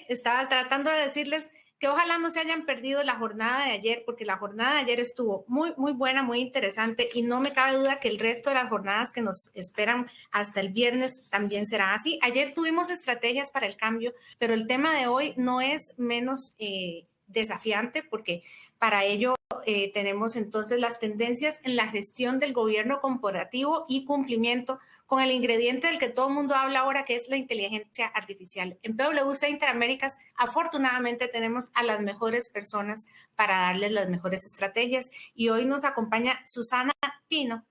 estaba tratando de decirles que ojalá no se hayan perdido la jornada de ayer, porque la jornada de ayer estuvo muy, muy buena, muy interesante, y no me cabe duda que el resto de las jornadas que nos esperan hasta el viernes también serán así. Ayer tuvimos estrategias para el cambio, pero el tema de hoy no es menos desafiante, porque para ello tenemos entonces las tendencias en la gestión del gobierno corporativo y cumplimiento con el ingrediente del que todo el mundo habla ahora, que es la inteligencia artificial. En PwC Interaméricas, afortunadamente, tenemos a las mejores personas para darles las mejores estrategias, y hoy nos acompaña Susana Pino.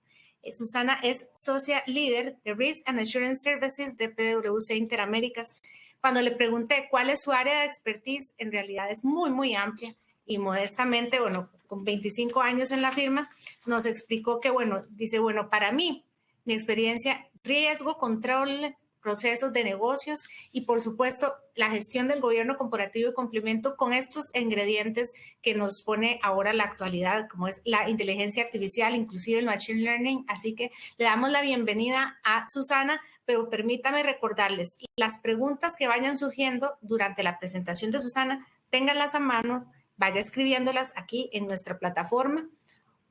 Susana es socia líder de Risk and Assurance Services de PwC Interaméricas. Cuando le pregunté cuál es su área de expertise, en realidad es muy, muy amplia, y modestamente, bueno, con 25 años en la firma, nos explicó que, bueno, dice, bueno, para mí, mi experiencia, riesgo, control, procesos de negocios y, por supuesto, la gestión del gobierno corporativo y cumplimiento con estos ingredientes que nos pone ahora la actualidad, como es la inteligencia artificial, inclusive el machine learning. Así que le damos la bienvenida a Susana, pero permítame recordarles, las preguntas que vayan surgiendo durante la presentación de Susana, ténganlas a mano, vaya escribiéndolas aquí en nuestra plataforma,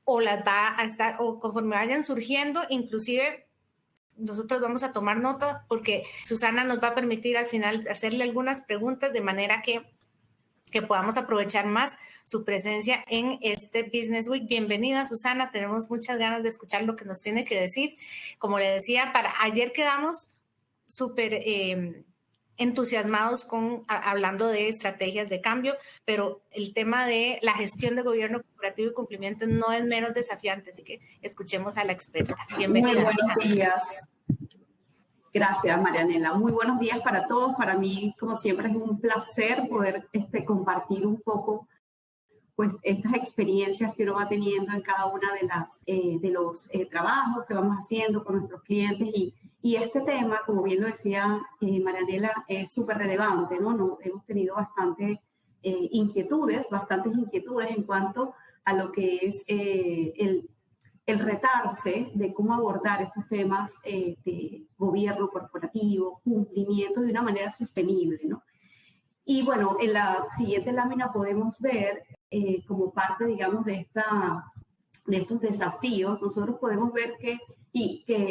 o las va a estar, o conforme vayan surgiendo, inclusive nosotros vamos a tomar nota, porque Susana nos va a permitir al final hacerle algunas preguntas de manera que podamos aprovechar más su presencia en este Business Week. Bienvenida, Susana, tenemos muchas ganas de escuchar lo que nos tiene que decir. Como le decía, ayer quedamos súper entusiasmados hablando de estrategias de cambio, pero el tema de la gestión de gobierno corporativo y cumplimiento no es menos desafiante, así que escuchemos a la experta. Bienvenida. Muy buenos días. Gracias, Marianela. Muy buenos días para todos. Para mí, como siempre, es un placer poder compartir un poco pues, estas experiencias que uno va teniendo en cada una de los trabajos que vamos haciendo con nuestros clientes. Y este tema, como bien lo decía Marianela, es súper relevante, ¿no? Hemos tenido bastantes inquietudes en cuanto a lo que es el retarse de cómo abordar estos temas de gobierno corporativo, cumplimiento de una manera sostenible, ¿no? Y bueno, en la siguiente lámina podemos ver como parte, digamos, de estos desafíos, nosotros podemos ver que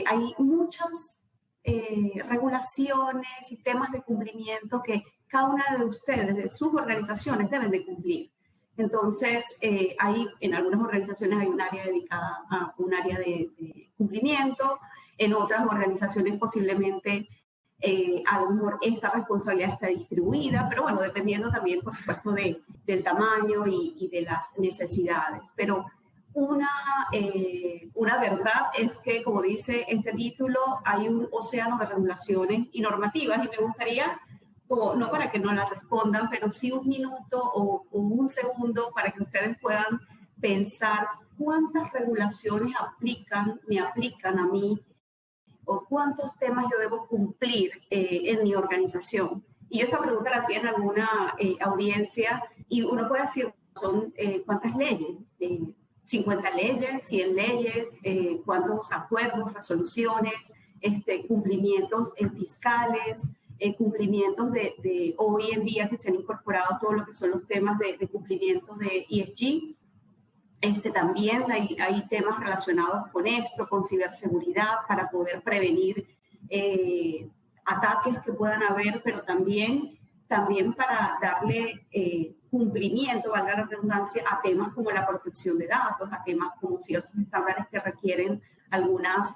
hay muchas regulaciones y temas de cumplimiento que cada una de ustedes, de sus organizaciones, deben de cumplir. Entonces, en algunas organizaciones hay un área dedicada a un área de cumplimiento, en otras organizaciones posiblemente a lo mejor esta responsabilidad está distribuida, pero bueno, dependiendo también, por supuesto, del tamaño y de las necesidades. Pero una verdad es que, como dice este título, hay un océano de regulaciones y normativas, y me gustaría, no para que no la respondan, pero sí un minuto o un segundo para que ustedes puedan pensar cuántas regulaciones me aplican a mí, o cuántos temas yo debo cumplir en mi organización. Y yo esta pregunta la hacía en alguna audiencia, y uno puede decir, son ¿cuántas leyes? 50 leyes, 100 leyes, cuántos acuerdos, resoluciones, cumplimientos fiscales, cumplimientos de hoy en día que se han incorporado todo lo que son los temas de cumplimiento de ESG. También hay temas relacionados con esto, con ciberseguridad, para poder prevenir ataques que puedan haber, pero también para darle cumplimiento, valga la redundancia, a temas como la protección de datos, a temas como ciertos estándares que requieren algunas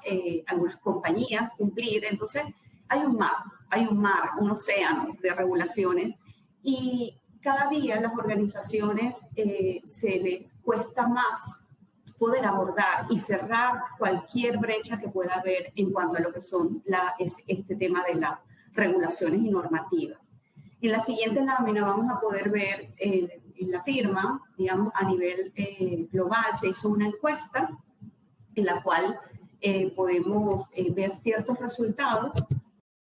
compañías cumplir. Entonces, hay un océano de regulaciones, y cada día las organizaciones se les cuesta más poder abordar y cerrar cualquier brecha que pueda haber en cuanto a lo que son este tema de las regulaciones y normativas. En la siguiente lámina vamos a poder ver en la firma, digamos, a nivel global, se hizo una encuesta en la cual podemos ver ciertos resultados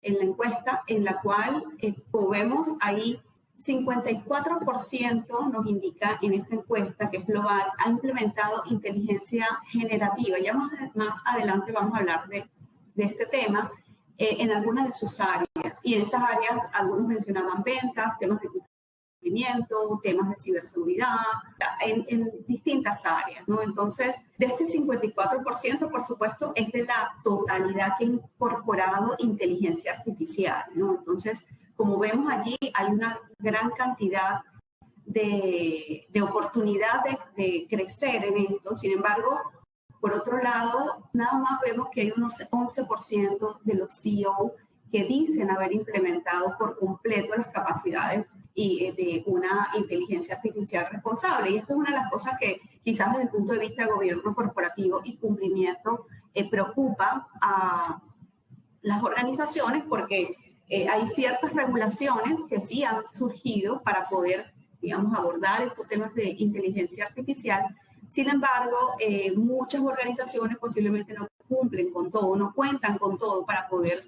en la encuesta, en la cual, como vemos ahí, 54% nos indica en esta encuesta, que es global, ha implementado inteligencia generativa. Ya más adelante vamos a hablar de este tema en algunas de sus áreas. áreas. Y en estas áreas, algunos mencionaban ventas, temas de cumplimiento, temas de ciberseguridad, en distintas áreas, ¿no? Entonces, de este 54%, por supuesto, es de la totalidad que ha incorporado inteligencia artificial, ¿no? Entonces, como vemos allí, hay una gran cantidad de oportunidad de crecer en esto. Sin embargo, por otro lado, nada más vemos que hay unos 11% de los CEO que dicen haber implementado por completo las capacidades de una inteligencia artificial responsable. Y esto es una de las cosas que quizás desde el punto de vista de gobierno corporativo y cumplimiento preocupa a las organizaciones, porque hay ciertas regulaciones que sí han surgido para poder, digamos, abordar estos temas de inteligencia artificial. Sin embargo, muchas organizaciones posiblemente no cumplen con todo, no cuentan con todo para poder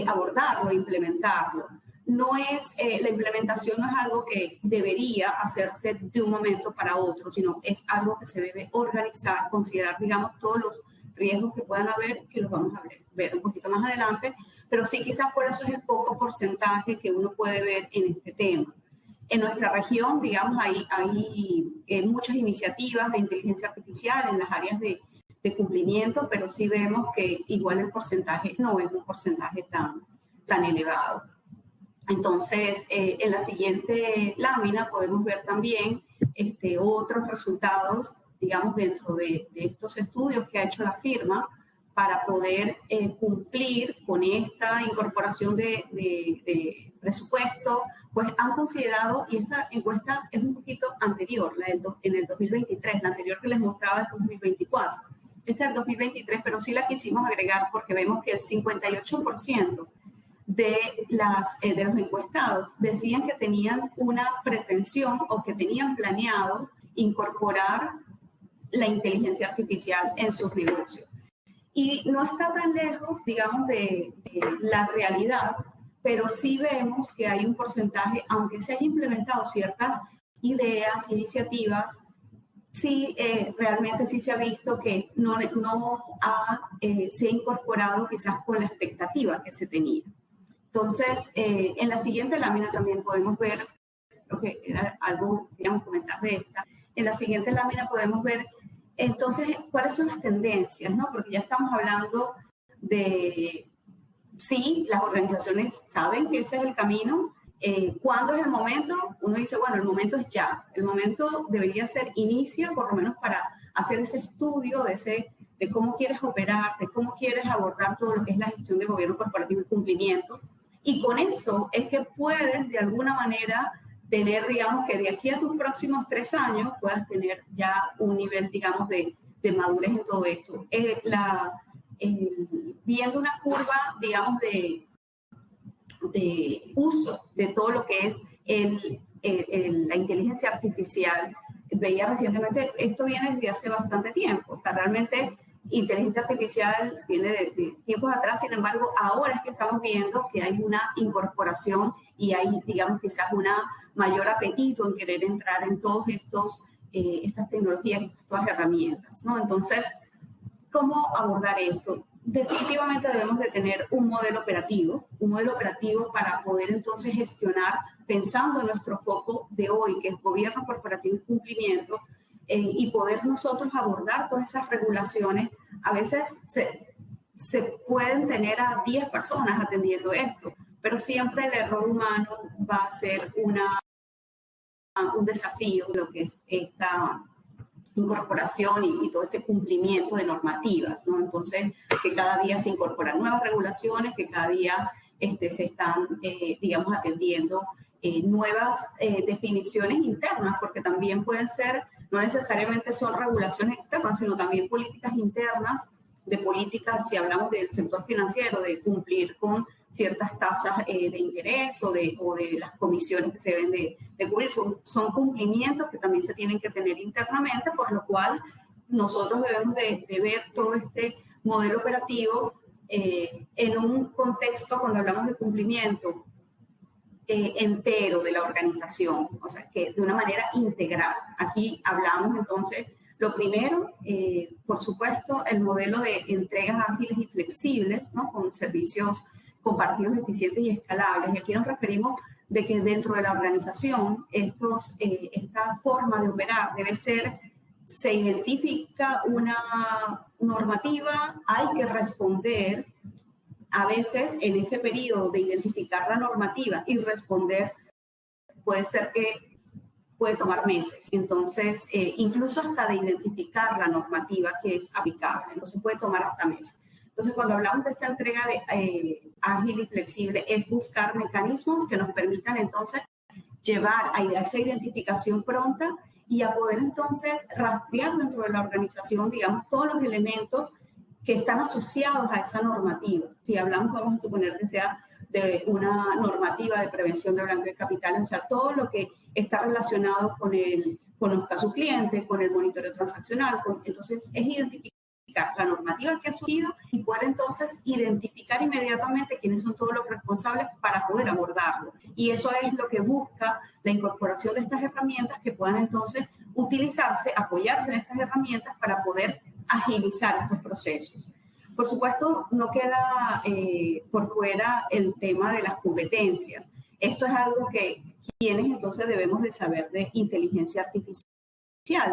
abordarlo e implementarlo. No es, la implementación no es algo que debería hacerse de un momento para otro, sino es algo que se debe organizar, considerar, digamos, todos los riesgos que puedan haber, que los vamos a ver un poquito más adelante, pero sí quizás por eso es el poco porcentaje que uno puede ver en este tema. En nuestra región, digamos, hay muchas iniciativas de inteligencia artificial en las áreas de cumplimiento, pero sí vemos que igual el porcentaje no es un porcentaje tan elevado. Entonces, en la siguiente lámina podemos ver también otros resultados, digamos, dentro de estos estudios que ha hecho la firma para poder cumplir con esta incorporación de presupuesto. Pues han considerado, y esta encuesta es un poquito anterior, en el 2023, la anterior que les mostraba es 2024. Esta es el 2023, pero sí la quisimos agregar porque vemos que el 58% de los encuestados decían que tenían una pretensión o que tenían planeado incorporar la inteligencia artificial en sus negocios. Y no está tan lejos, digamos, de la realidad, pero sí vemos que hay un porcentaje, aunque se hayan implementado ciertas ideas, iniciativas, sí, realmente sí se ha visto que se ha incorporado quizás con la expectativa que se tenía. Entonces, en la siguiente lámina también podemos ver, lo que era algo que queríamos comentar de esta, en la siguiente lámina podemos ver entonces cuáles son las tendencias, ¿no? Porque ya estamos hablando de, sí, las organizaciones saben que ese es el camino. ¿Cuándo es el momento? Uno dice, bueno, el momento es ya. El momento debería ser inicio, por lo menos para hacer ese estudio de cómo quieres operar, de cómo quieres abordar todo lo que es la gestión de gobierno corporativo y cumplimiento. Y con eso es que puedes, de alguna manera, tener, digamos, que de aquí a tus próximos 3 años puedas tener ya un nivel, digamos, de madurez en todo esto. Viendo una curva, digamos, de uso de todo lo que es la inteligencia artificial. Veía recientemente, esto viene desde hace bastante tiempo, o sea, realmente inteligencia artificial viene de tiempos atrás. Sin embargo, ahora es que estamos viendo que hay una incorporación y hay, digamos, quizás una mayor apetito en querer entrar en todos estas tecnologías y estas herramientas, ¿no? Entonces, ¿cómo abordar esto? Definitivamente debemos de tener un modelo operativo para poder entonces gestionar, pensando en nuestro foco de hoy, que es gobierno corporativo y cumplimiento, y poder nosotros abordar todas esas regulaciones. A veces se pueden tener a 10 personas atendiendo esto, pero siempre el error humano va a ser un desafío de lo que es esta incorporación y todo este cumplimiento de normativas, ¿no? Entonces, que cada día se incorporan nuevas regulaciones, que cada día se están, digamos, atendiendo nuevas definiciones internas, porque también pueden ser, no necesariamente son regulaciones externas, sino también políticas internas, de políticas, si hablamos del sector financiero, de cumplir con ciertas tasas de interés o de las comisiones que se deben de cubrir. Son cumplimientos que también se tienen que tener internamente, por lo cual nosotros debemos de ver todo este modelo operativo en un contexto, cuando hablamos de cumplimiento, entero de la organización, o sea, que de una manera integral. Aquí hablamos entonces, lo primero, por supuesto, el modelo de entregas ágiles y flexibles, ¿no? Con servicios compartidos, eficientes y escalables. Y aquí nos referimos de que dentro de la organización esta forma de operar debe ser, se identifica una normativa, hay que responder. A veces en ese periodo de identificar la normativa y responder puede ser que puede tomar meses. Entonces, incluso hasta de identificar la normativa que es aplicable. Entonces puede tomar hasta meses. Entonces, cuando hablamos de esta entrega de ágil y flexible, es buscar mecanismos que nos permitan entonces llevar a esa identificación pronta y a poder entonces rastrear dentro de la organización, digamos, todos los elementos que están asociados a esa normativa. Si hablamos, vamos a suponer que sea de una normativa de prevención de blanqueo de capitales, o sea, todo lo que está relacionado con los casos clientes, con el monitoreo transaccional. Entonces, es identificar la normativa que ha surgido y poder entonces identificar inmediatamente quiénes son todos los responsables para poder abordarlo. Y eso es lo que busca la incorporación de estas herramientas que puedan entonces utilizarse, apoyarse en estas herramientas para poder agilizar estos procesos. Por supuesto, no queda por fuera el tema de las competencias. Esto es algo que quienes entonces debemos de saber de inteligencia artificial.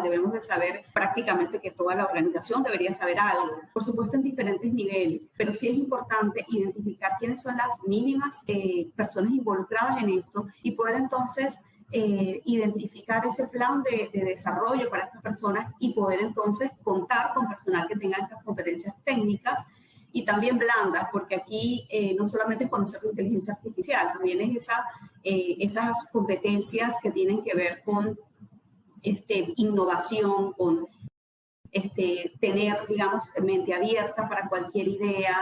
Debemos de saber prácticamente que toda la organización debería saber algo, por supuesto en diferentes niveles, pero sí es importante identificar quiénes son las mínimas personas involucradas en esto y poder entonces identificar ese plan de desarrollo para estas personas y poder entonces contar con personal que tenga estas competencias técnicas y también blandas, porque aquí no solamente es conocer la inteligencia artificial, también es esas competencias que tienen que ver con innovación, con tener, digamos, mente abierta para cualquier idea,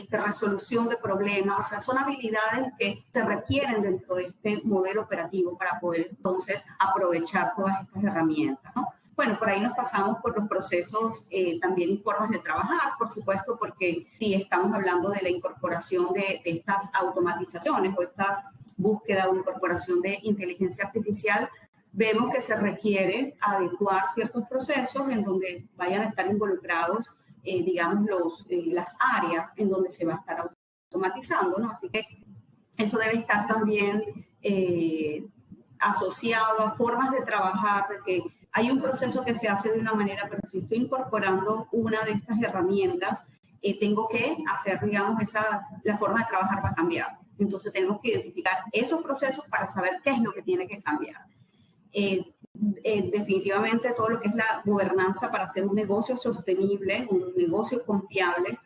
resolución de problemas. O sea, son habilidades que se requieren dentro de este modelo operativo para poder entonces aprovechar todas estas herramientas, ¿no? Bueno, por ahí nos pasamos por los procesos también y formas de trabajar, por supuesto, porque si estamos hablando de la incorporación de estas automatizaciones o estas búsquedas o incorporación de inteligencia artificial, vemos que se requiere adecuar ciertos procesos en donde vayan a estar involucrados, digamos, las áreas en donde se va a estar automatizando, ¿no? Así que eso debe estar también asociado a formas de trabajar, de que hay un proceso que se hace de una manera, pero si estoy incorporando una de estas herramientas, tengo que hacer, digamos, la forma de trabajar va a cambiar. Entonces tenemos que identificar esos procesos para saber qué es lo que tiene que cambiar. Definitivamente todo lo que es la gobernanza para hacer un negocio sostenible, un negocio confiable,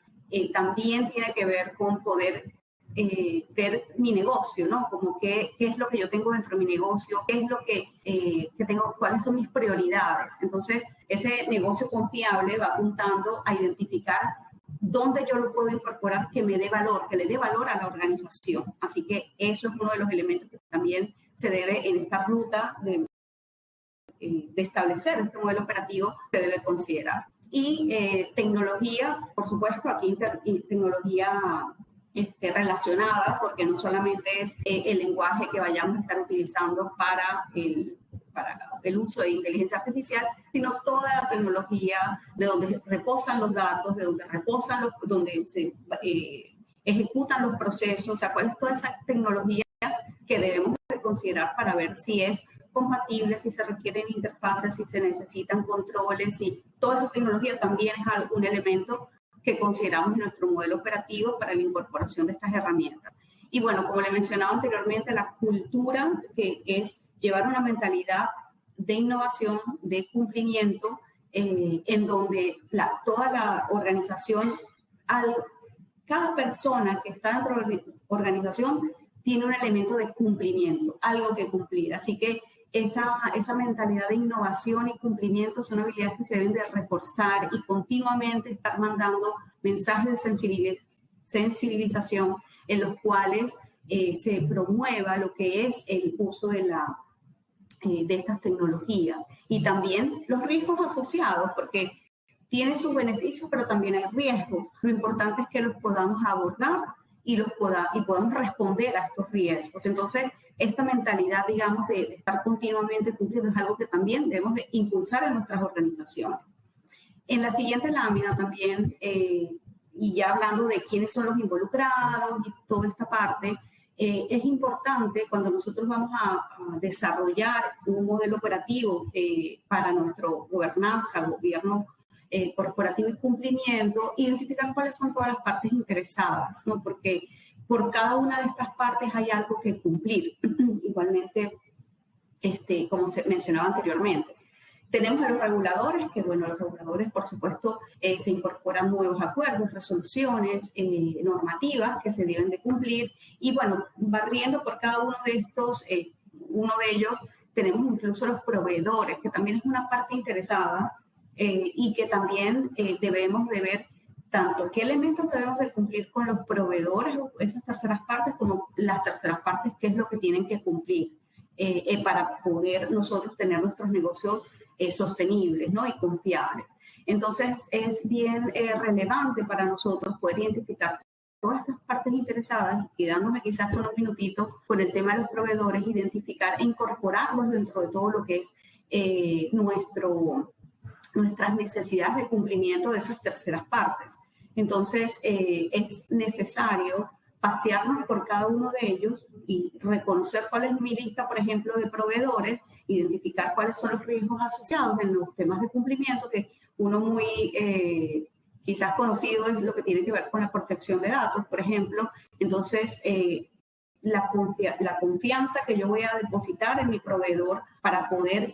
también tiene que ver con poder ver mi negocio, ¿no? Como qué es lo que yo tengo dentro de mi negocio, qué es lo que tengo, cuáles son mis prioridades. Entonces, ese negocio confiable va apuntando a identificar dónde yo lo puedo incorporar que me dé valor, que le dé valor a la organización. Así que eso es uno de los elementos que también se debe en esta ruta de establecer este modelo operativo, se debe considerar. Y tecnología, por supuesto, aquí tecnología relacionada, porque no solamente es el lenguaje que vayamos a estar utilizando para el uso de inteligencia artificial, sino toda la tecnología de donde reposan los datos, de donde reposan donde se ejecutan los procesos, o sea, cuál es toda esa tecnología que debemos de considerar para ver si es compatible, si se requieren interfaces, si se necesitan controles, si toda esa tecnología también es un elemento que consideramos en nuestro modelo operativo para la incorporación de estas herramientas. Y bueno, como le mencionaba anteriormente, la cultura, que es llevar una mentalidad de innovación, de cumplimiento, en donde toda la organización, cada persona que está dentro de la organización tiene un elemento de cumplimiento, algo que cumplir. Así que esa mentalidad de innovación y cumplimiento son habilidades que se deben de reforzar y continuamente estar mandando mensajes de sensibilización en los cuales se promueva lo que es el uso de estas tecnologías y también los riesgos asociados, porque tiene sus beneficios, pero también hay riesgos. Lo importante es que los podamos abordar y podamos responder a estos riesgos. Entonces, esta mentalidad, digamos, de estar continuamente cumpliendo es algo que también debemos de impulsar en nuestras organizaciones. En la siguiente lámina también y ya hablando de quiénes son los involucrados y toda esta parte, es importante cuando nosotros vamos a desarrollar un modelo operativo para nuestro gobierno corporativo y cumplimiento, identificar cuáles son todas las partes interesadas, ¿no? Porque por cada una de estas partes hay algo que cumplir. Igualmente, como se mencionaba anteriormente. Tenemos a los reguladores, que bueno, los reguladores, por supuesto, se incorporan nuevos acuerdos, resoluciones, normativas que se deben de cumplir. Y bueno, barriendo por cada uno de estos, uno de ellos, tenemos incluso los proveedores, que también es una parte interesada y que también debemos de ver tanto qué elementos debemos de cumplir con los proveedores, esas terceras partes, como las terceras partes, qué es lo que tienen que cumplir para poder nosotros tener nuestros negocios sostenibles, ¿no? Y confiables. Entonces, es bien relevante para nosotros poder identificar todas estas partes interesadas y quedándome quizás con un minutito con el tema de los proveedores, identificar e incorporarlos dentro de todo lo que es nuestras necesidades de cumplimiento de esas terceras partes. Entonces, es necesario pasearnos por cada uno de ellos y reconocer cuál es mi lista, por ejemplo, de proveedores, identificar cuáles son los riesgos asociados en los temas de cumplimiento, que uno muy quizás conocido es lo que tiene que ver con la protección de datos, por ejemplo. Entonces, la confianza que yo voy a depositar en mi proveedor para poder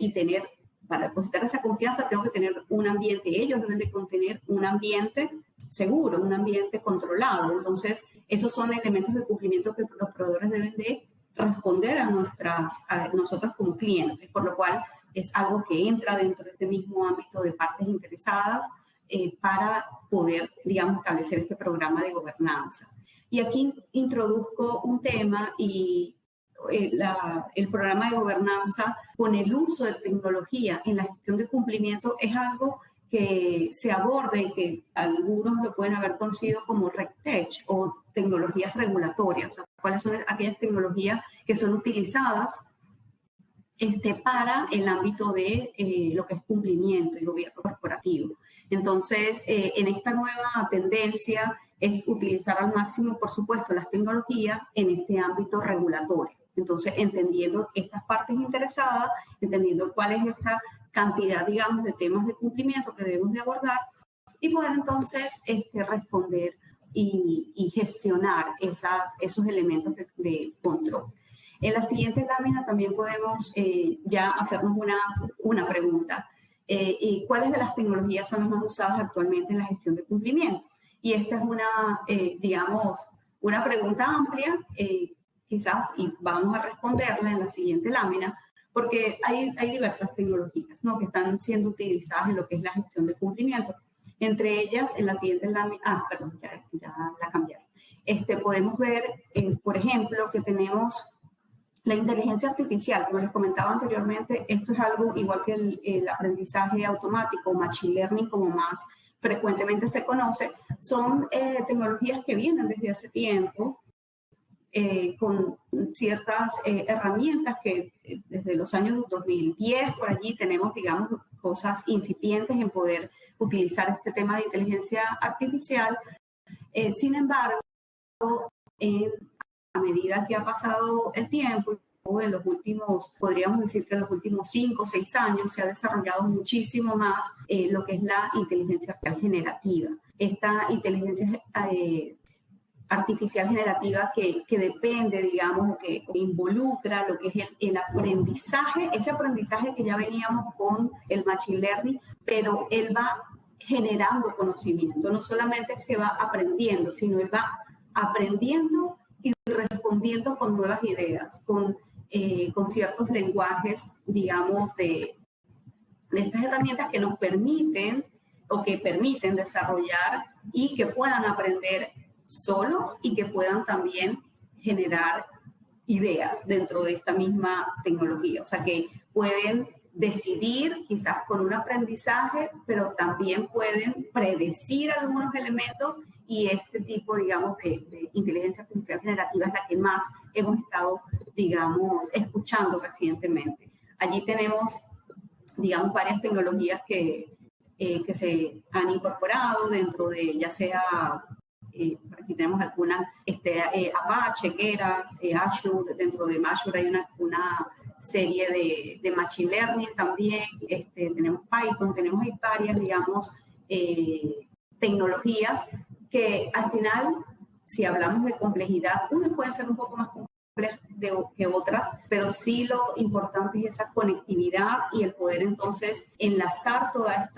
para depositar esa confianza tengo que tener un ambiente, ellos deben de contener un ambiente seguro, un ambiente controlado. Entonces, esos son elementos de cumplimiento que los proveedores deben de responder a nosotros como clientes, por lo cual es algo que entra dentro de este mismo ámbito de partes interesadas para poder, digamos, establecer este programa de gobernanza. Y aquí introduzco un tema y el programa de gobernanza con el uso de tecnología en la gestión de cumplimiento es algo que se aborda y que algunos lo pueden haber conocido como RegTech o tecnologías regulatorias, o sea, cuáles son aquellas tecnologías que son utilizadas para el ámbito de lo que es cumplimiento y gobierno corporativo. Entonces, en esta nueva tendencia es utilizar al máximo, por supuesto, las tecnologías en este ámbito regulatorio. Entonces, entendiendo estas partes interesadas, entendiendo cuál es esta cantidad, digamos, de temas de cumplimiento que debemos de abordar y poder entonces responder y gestionar esos elementos de control. En la siguiente lámina también podemos ya hacernos una pregunta. ¿Y cuáles de las tecnologías son las más usadas actualmente en la gestión de cumplimiento? Y esta es digamos, una pregunta amplia, quizás, y vamos a responderla en la siguiente lámina, porque hay diversas tecnologías, ¿no?, que están siendo utilizadas en lo que es la gestión de cumplimiento. Entre ellas, en la siguiente lámina, perdón, ya la cambiaron. Podemos ver, por ejemplo, que tenemos la inteligencia artificial. Como les comentaba anteriormente, esto es algo igual que el aprendizaje automático, machine learning, como más frecuentemente se conoce. Son tecnologías que vienen desde hace tiempo, con ciertas herramientas que desde los años 2010 por allí tenemos, digamos, cosas incipientes en poder utilizar este tema de inteligencia artificial. Sin embargo, a medida que ha pasado el tiempo, en los últimos, podríamos decir que en los últimos 5 o 6 años se ha desarrollado muchísimo más lo que es la inteligencia artificial generativa. Esta inteligencia artificial generativa que depende, digamos, que involucra lo que es el aprendizaje, ese aprendizaje que ya veníamos con el machine learning, pero él va generando conocimiento, no solamente se va aprendiendo, sino él va aprendiendo y respondiendo con nuevas ideas, con ciertos lenguajes, digamos, de estas herramientas que nos permiten o que permiten desarrollar y que puedan aprender solos y que puedan también generar ideas dentro de esta misma tecnología. O sea, que pueden decidir quizás con un aprendizaje, pero también pueden predecir algunos elementos y este tipo, digamos, de inteligencia artificial generativa es la que más hemos estado, digamos, escuchando recientemente. Allí tenemos, digamos, varias tecnologías que que se han incorporado dentro de, ya sea, aquí tenemos algunas, Apache, Keras, Azure, dentro de Azure hay una serie de Machine Learning también, tenemos Python, tenemos varias, digamos, tecnologías que al final, si hablamos de complejidad, unas pueden ser un poco más complejas que otras, pero sí lo importante es esa conectividad y el poder entonces enlazar toda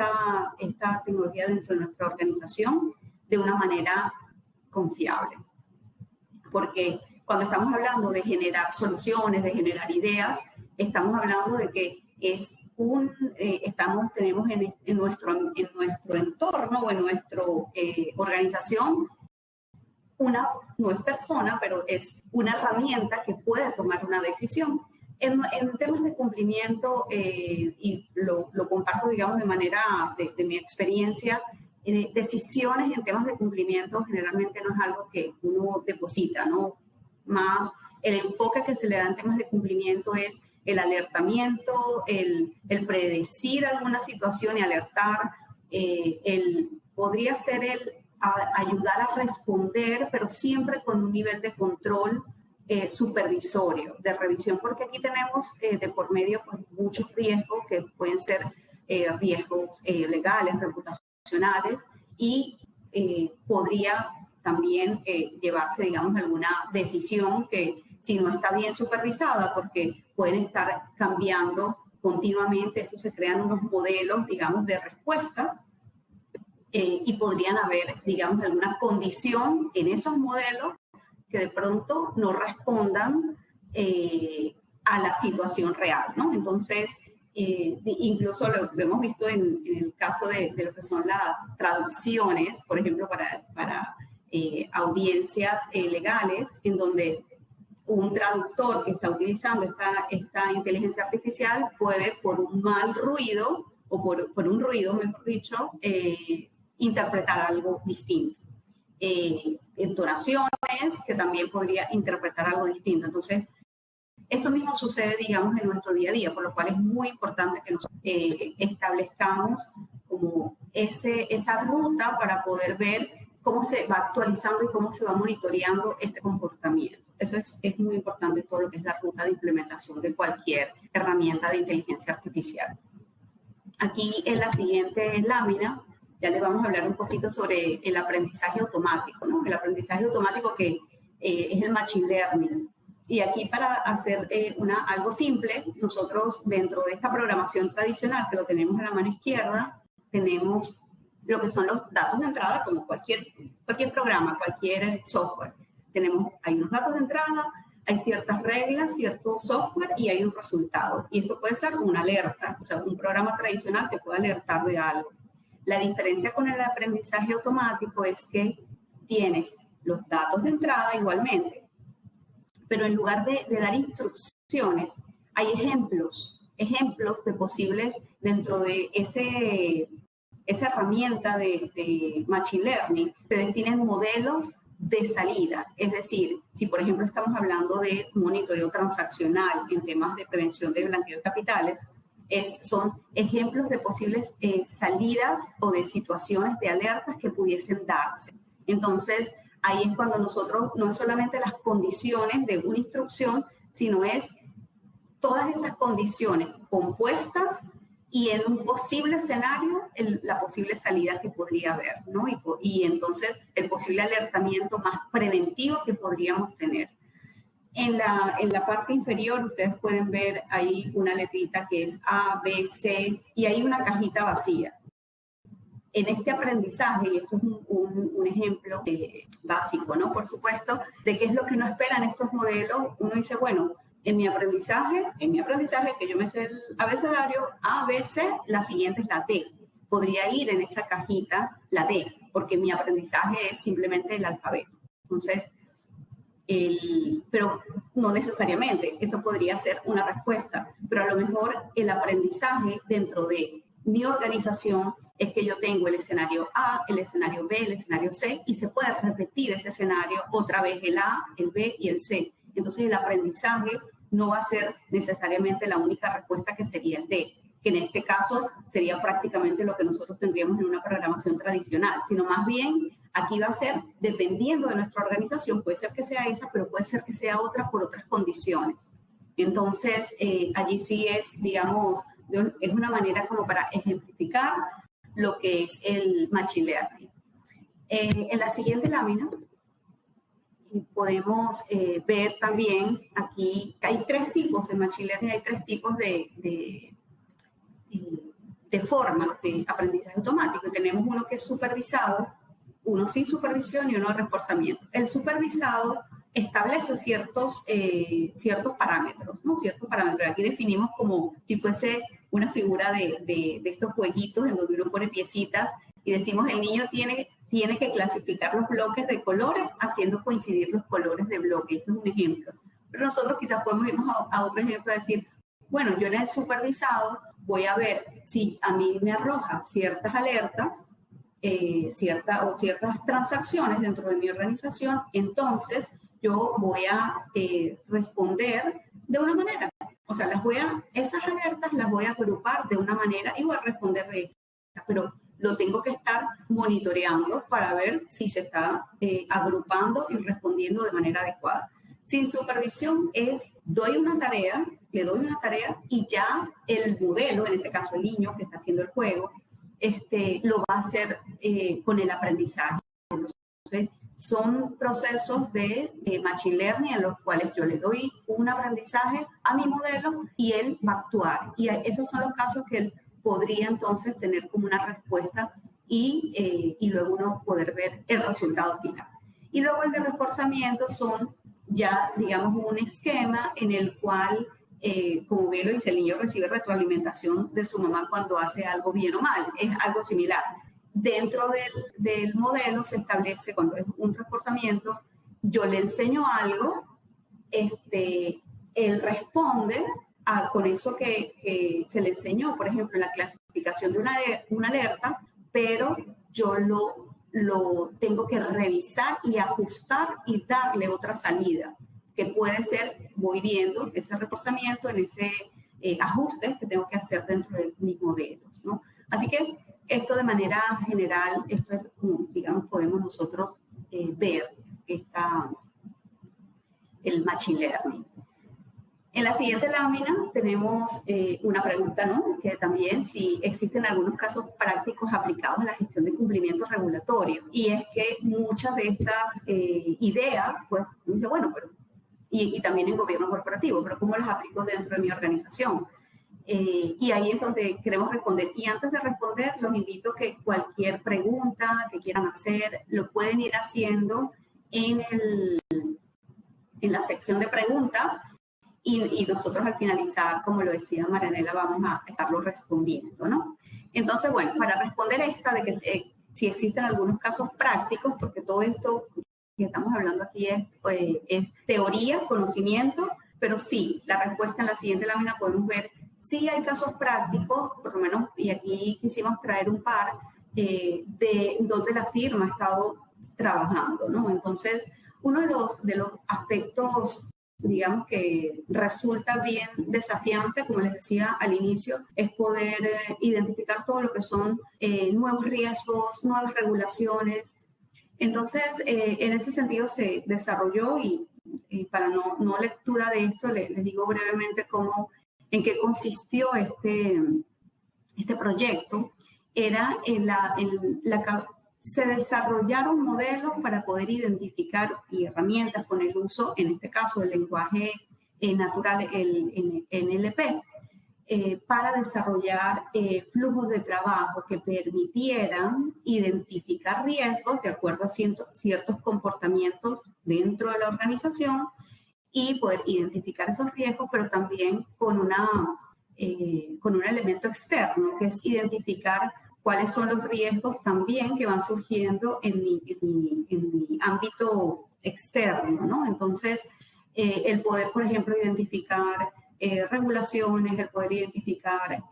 esta tecnología dentro de nuestra organización de una manera confiable. Porque cuando estamos hablando de generar soluciones, de generar ideas, estamos hablando de que es tenemos en nuestro entorno o en nuestra organización no es persona, pero es una herramienta que puede tomar una decisión. En temas de cumplimiento, y lo comparto, digamos, de manera de mi experiencia, decisiones en temas de cumplimiento generalmente no es algo que uno deposita, ¿no? Más el enfoque que se le da en temas de cumplimiento es el alertamiento, el predecir alguna situación y alertar, podría ser el ayudar a responder, pero siempre con un nivel de control supervisorio, de revisión, porque aquí tenemos de por medio pues, muchos riesgos que pueden ser riesgos legales, reputacionales, y podría también llevarse, digamos, alguna decisión que si no está bien supervisada, porque pueden estar cambiando continuamente, esto se crean unos modelos, digamos, de respuesta, y podrían haber, digamos, alguna condición en esos modelos que de pronto no respondan a la situación real, ¿no? Entonces, incluso lo hemos visto en el caso de lo que son las traducciones, por ejemplo, para audiencias legales, en donde un traductor que está utilizando esta inteligencia artificial puede, por un mal ruido, o por un ruido, mejor dicho, interpretar algo distinto. Entonaciones, que también podría interpretar algo distinto. Entonces, esto mismo sucede, digamos, en nuestro día a día, por lo cual es muy importante que nosotros establezcamos como esa ruta para poder ver cómo se va actualizando y cómo se va monitoreando este comportamiento. Eso es muy importante, todo lo que es la ruta de implementación de cualquier herramienta de inteligencia artificial. Aquí en la siguiente lámina ya les vamos a hablar un poquito sobre el aprendizaje automático, ¿no? El aprendizaje automático que es el Machine Learning. Y aquí, para hacer algo simple, nosotros dentro de esta programación tradicional que lo tenemos a la mano izquierda, tenemos lo que son los datos de entrada, como cualquier programa, cualquier software. Hay unos datos de entrada, hay ciertas reglas, cierto software y hay un resultado. Y esto puede ser una alerta, o sea, un programa tradicional que puede alertar de algo. La diferencia con el aprendizaje automático es que tienes los datos de entrada igualmente, pero en lugar de dar instrucciones, hay ejemplos de posibles dentro de esa herramienta de Machine Learning. Se definen modelos de salida, es decir, si por ejemplo estamos hablando de monitoreo transaccional en temas de prevención de blanqueo de capitales, son ejemplos de posibles salidas o de situaciones de alertas que pudiesen darse. Entonces, ahí es cuando nosotros, no es solamente las condiciones de una instrucción, sino es todas esas condiciones compuestas y en un posible escenario, la posible salida que podría haber, ¿no? Y entonces el posible alertamiento más preventivo que podríamos tener. En la parte inferior ustedes pueden ver ahí una letrita que es A, B, C, y hay una cajita vacía. En este aprendizaje, y esto es un ejemplo básico, ¿no? Por supuesto, de qué es lo que no esperan estos modelos. Uno dice, bueno, en mi aprendizaje que yo me sé el abecedario A, B, C, la siguiente es la D. Podría ir en esa cajita la D, porque mi aprendizaje es simplemente el alfabeto. Entonces, pero no necesariamente, eso podría ser una respuesta, pero a lo mejor el aprendizaje dentro de mi organización es que yo tengo el escenario A, el escenario B, el escenario C, y se puede repetir ese escenario otra vez, el A, el B y el C. Entonces el aprendizaje no va a ser necesariamente la única respuesta que sería el D, que en este caso sería prácticamente lo que nosotros tendríamos en una programación tradicional, sino más bien aquí va a ser dependiendo de nuestra organización, puede ser que sea esa, pero puede ser que sea otra por otras condiciones. Entonces, allí sí es, digamos, es una manera como para ejemplificar lo que es el Machine Learning. En la siguiente lámina podemos ver también aquí que hay tres tipos, en Machine Learning hay tres tipos de formas de aprendizaje automático. Tenemos uno que es supervisado, uno sin supervisión y uno de reforzamiento. El supervisado establece ciertos parámetros, ¿no? Ciertos parámetros. Aquí definimos como si fuese una figura de estos jueguitos en donde uno pone piecitas y decimos el niño tiene que clasificar los bloques de colores haciendo coincidir los colores de bloques. Esto es un ejemplo. Pero nosotros quizás podemos irnos a otro ejemplo y decir, bueno, yo en el supervisado voy a ver si a mí me arroja ciertas alertas, ciertas transacciones dentro de mi organización, entonces yo voy a responder de una manera. O sea, esas alertas las voy a agrupar de una manera y voy a responder de esta, pero lo tengo que estar monitoreando para ver si se está agrupando y respondiendo de manera adecuada. Sin supervisión es, le doy una tarea y ya el modelo, en este caso el niño que está haciendo el juego, lo va a hacer con el aprendizaje. Entonces, son procesos de Machine Learning en los cuales yo le doy un aprendizaje a mi modelo y él va a actuar. Y esos son los casos que él podría entonces tener como una respuesta y luego uno poder ver el resultado final. Y luego el de reforzamiento son ya, digamos, un esquema en el cual, como bien lo dice, el niño recibe retroalimentación de su mamá cuando hace algo bien o mal. Es algo similar. Dentro del modelo se establece, cuando es un reforzamiento, yo le enseño algo, él responde con eso que se le enseñó, por ejemplo, la clasificación de una alerta, pero yo lo tengo que revisar y ajustar y darle otra salida, que puede ser, voy viendo ese reforzamiento en ese ajuste que tengo que hacer dentro de mis modelos, ¿no? Así que esto de manera general, esto es como, digamos, podemos nosotros ver el Machine Learning. En la siguiente lámina tenemos una pregunta, ¿no? Que también si existen algunos casos prácticos aplicados a la gestión de cumplimiento regulatorio. Y es que muchas de estas ideas, pues, dice, bueno, pero, y también en gobierno corporativo, pero ¿cómo las aplico dentro de mi organización? Y ahí es donde queremos responder. Y antes de responder, los invito a que cualquier pregunta que quieran hacer, lo pueden ir haciendo en la sección de preguntas. Y nosotros al finalizar, como lo decía Marianela, vamos a estarlo respondiendo, ¿no? Entonces, bueno, para responder esta de que si existen algunos casos prácticos, porque todo esto que estamos hablando aquí es teoría, conocimiento, pero sí, la respuesta en la siguiente lámina podemos ver, sí hay casos prácticos, por lo menos, y aquí quisimos traer un par, de donde la firma ha estado trabajando, ¿no? Entonces, uno de los aspectos, digamos, que resulta bien desafiante, como les decía al inicio, es poder identificar todo lo que son nuevos riesgos, nuevas regulaciones. Entonces, en ese sentido se desarrolló y para no lectura de esto, les digo brevemente en qué consistió este proyecto. Era se desarrollaron modelos para poder identificar y herramientas con el uso, en este caso, del lenguaje natural, el NLP, para desarrollar flujos de trabajo que permitieran identificar riesgos de acuerdo a ciertos comportamientos dentro de la organización y poder identificar esos riesgos, pero también con un elemento externo, que es identificar cuáles son los riesgos también que van surgiendo en mi ámbito externo, ¿no? Entonces, el poder, por ejemplo, identificar regulaciones, el poder identificar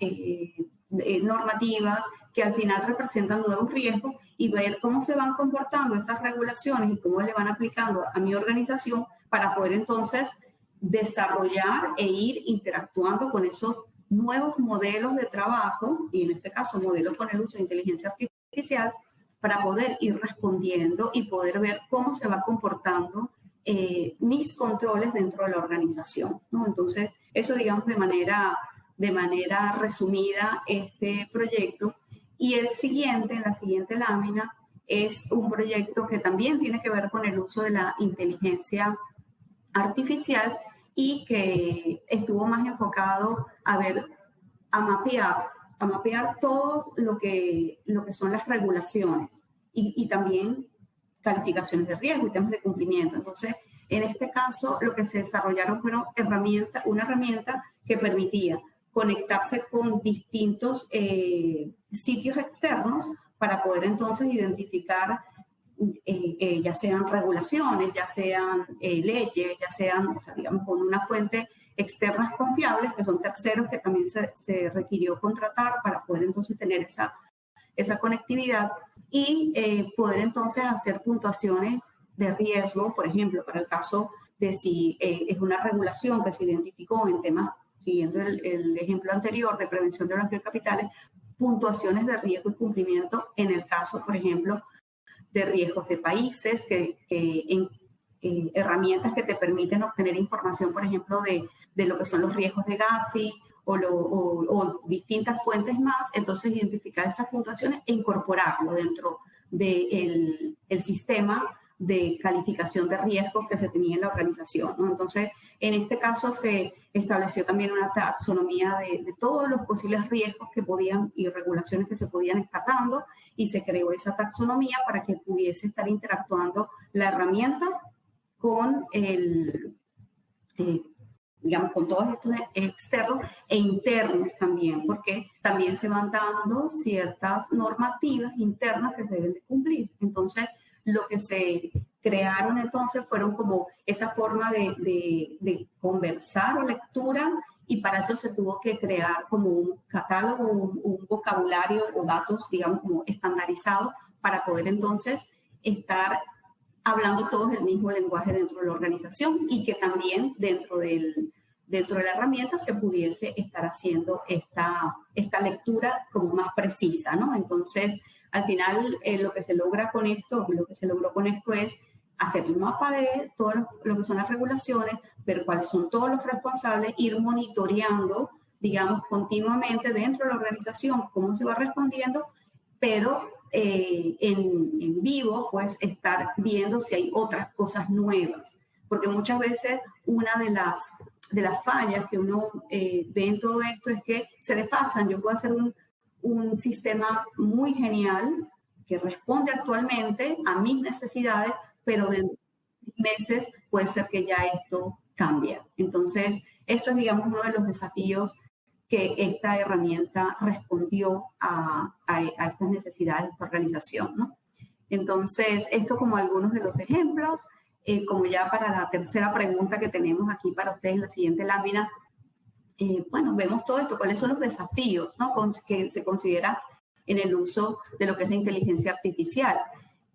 normativas que al final representan nuevos riesgos y ver cómo se van comportando esas regulaciones y cómo le van aplicando a mi organización para poder entonces desarrollar e ir interactuando con esos nuevos modelos de trabajo, y en este caso modelos con el uso de inteligencia artificial, para poder ir respondiendo y poder ver cómo se va comportando mis controles dentro de la organización, ¿no? Entonces, eso digamos de manera resumida este proyecto. Y el siguiente, la siguiente lámina, es un proyecto que también tiene que ver con el uso de la inteligencia artificial y que estuvo más enfocado a mapear todo lo que son las regulaciones y también calificaciones de riesgo y temas de cumplimiento. Entonces, en este caso, lo que se desarrollaron fueron una herramienta que permitía conectarse con distintos sitios externos para poder entonces identificar ya sean regulaciones, ya sean leyes, ya sean, o sea, digamos, con una fuente externas confiables, que son terceros que también se requirió contratar para poder entonces tener esa conectividad y poder entonces hacer puntuaciones de riesgo, por ejemplo, para el caso de si es una regulación que se identificó en temas, siguiendo el ejemplo anterior de prevención de blanqueo de capitales, puntuaciones de riesgo y cumplimiento en el caso, por ejemplo, de riesgos de países, herramientas que te permiten obtener información, por ejemplo, de lo que son los riesgos de Gafi o distintas fuentes más, entonces identificar esas puntuaciones e incorporarlo dentro del sistema de calificación de riesgos que se tenía en la organización, ¿no? Entonces, en este caso se estableció también una taxonomía de todos los posibles riesgos que podían y regulaciones que se podían estar dando y se creó esa taxonomía para que pudiese estar interactuando la herramienta con digamos, con todos estos externos e internos también, porque también se van dando ciertas normativas internas que se deben de cumplir. Entonces, lo que se crearon entonces fueron como esa forma de conversar o lectura, y para eso se tuvo que crear como un catálogo, un vocabulario o datos, digamos, como estandarizados para poder entonces estar hablando todos el mismo lenguaje dentro de la organización y que también dentro de la herramienta se pudiese estar haciendo esta lectura como más precisa, ¿no? Entonces, al final, lo que se logró con esto es hacer un mapa de todo lo que son las regulaciones, ver cuáles son todos los responsables, ir monitoreando, digamos, continuamente dentro de la organización cómo se va respondiendo, pero en vivo, pues, estar viendo si hay otras cosas nuevas. Porque muchas veces una de las fallas que uno ve en todo esto es que se desfasan. Yo puedo hacer un sistema muy genial que responde actualmente a mis necesidades, pero dentro de meses puede ser que ya esto cambie. Entonces, esto es, digamos, uno de los desafíos que esta herramienta respondió a estas necesidades de esta organización, ¿no? Entonces, esto como algunos de los ejemplos, como ya para la tercera pregunta que tenemos aquí para ustedes en la siguiente lámina, bueno, vemos todo esto, cuáles son los desafíos, ¿no?, que se considera en el uso de lo que es la inteligencia artificial.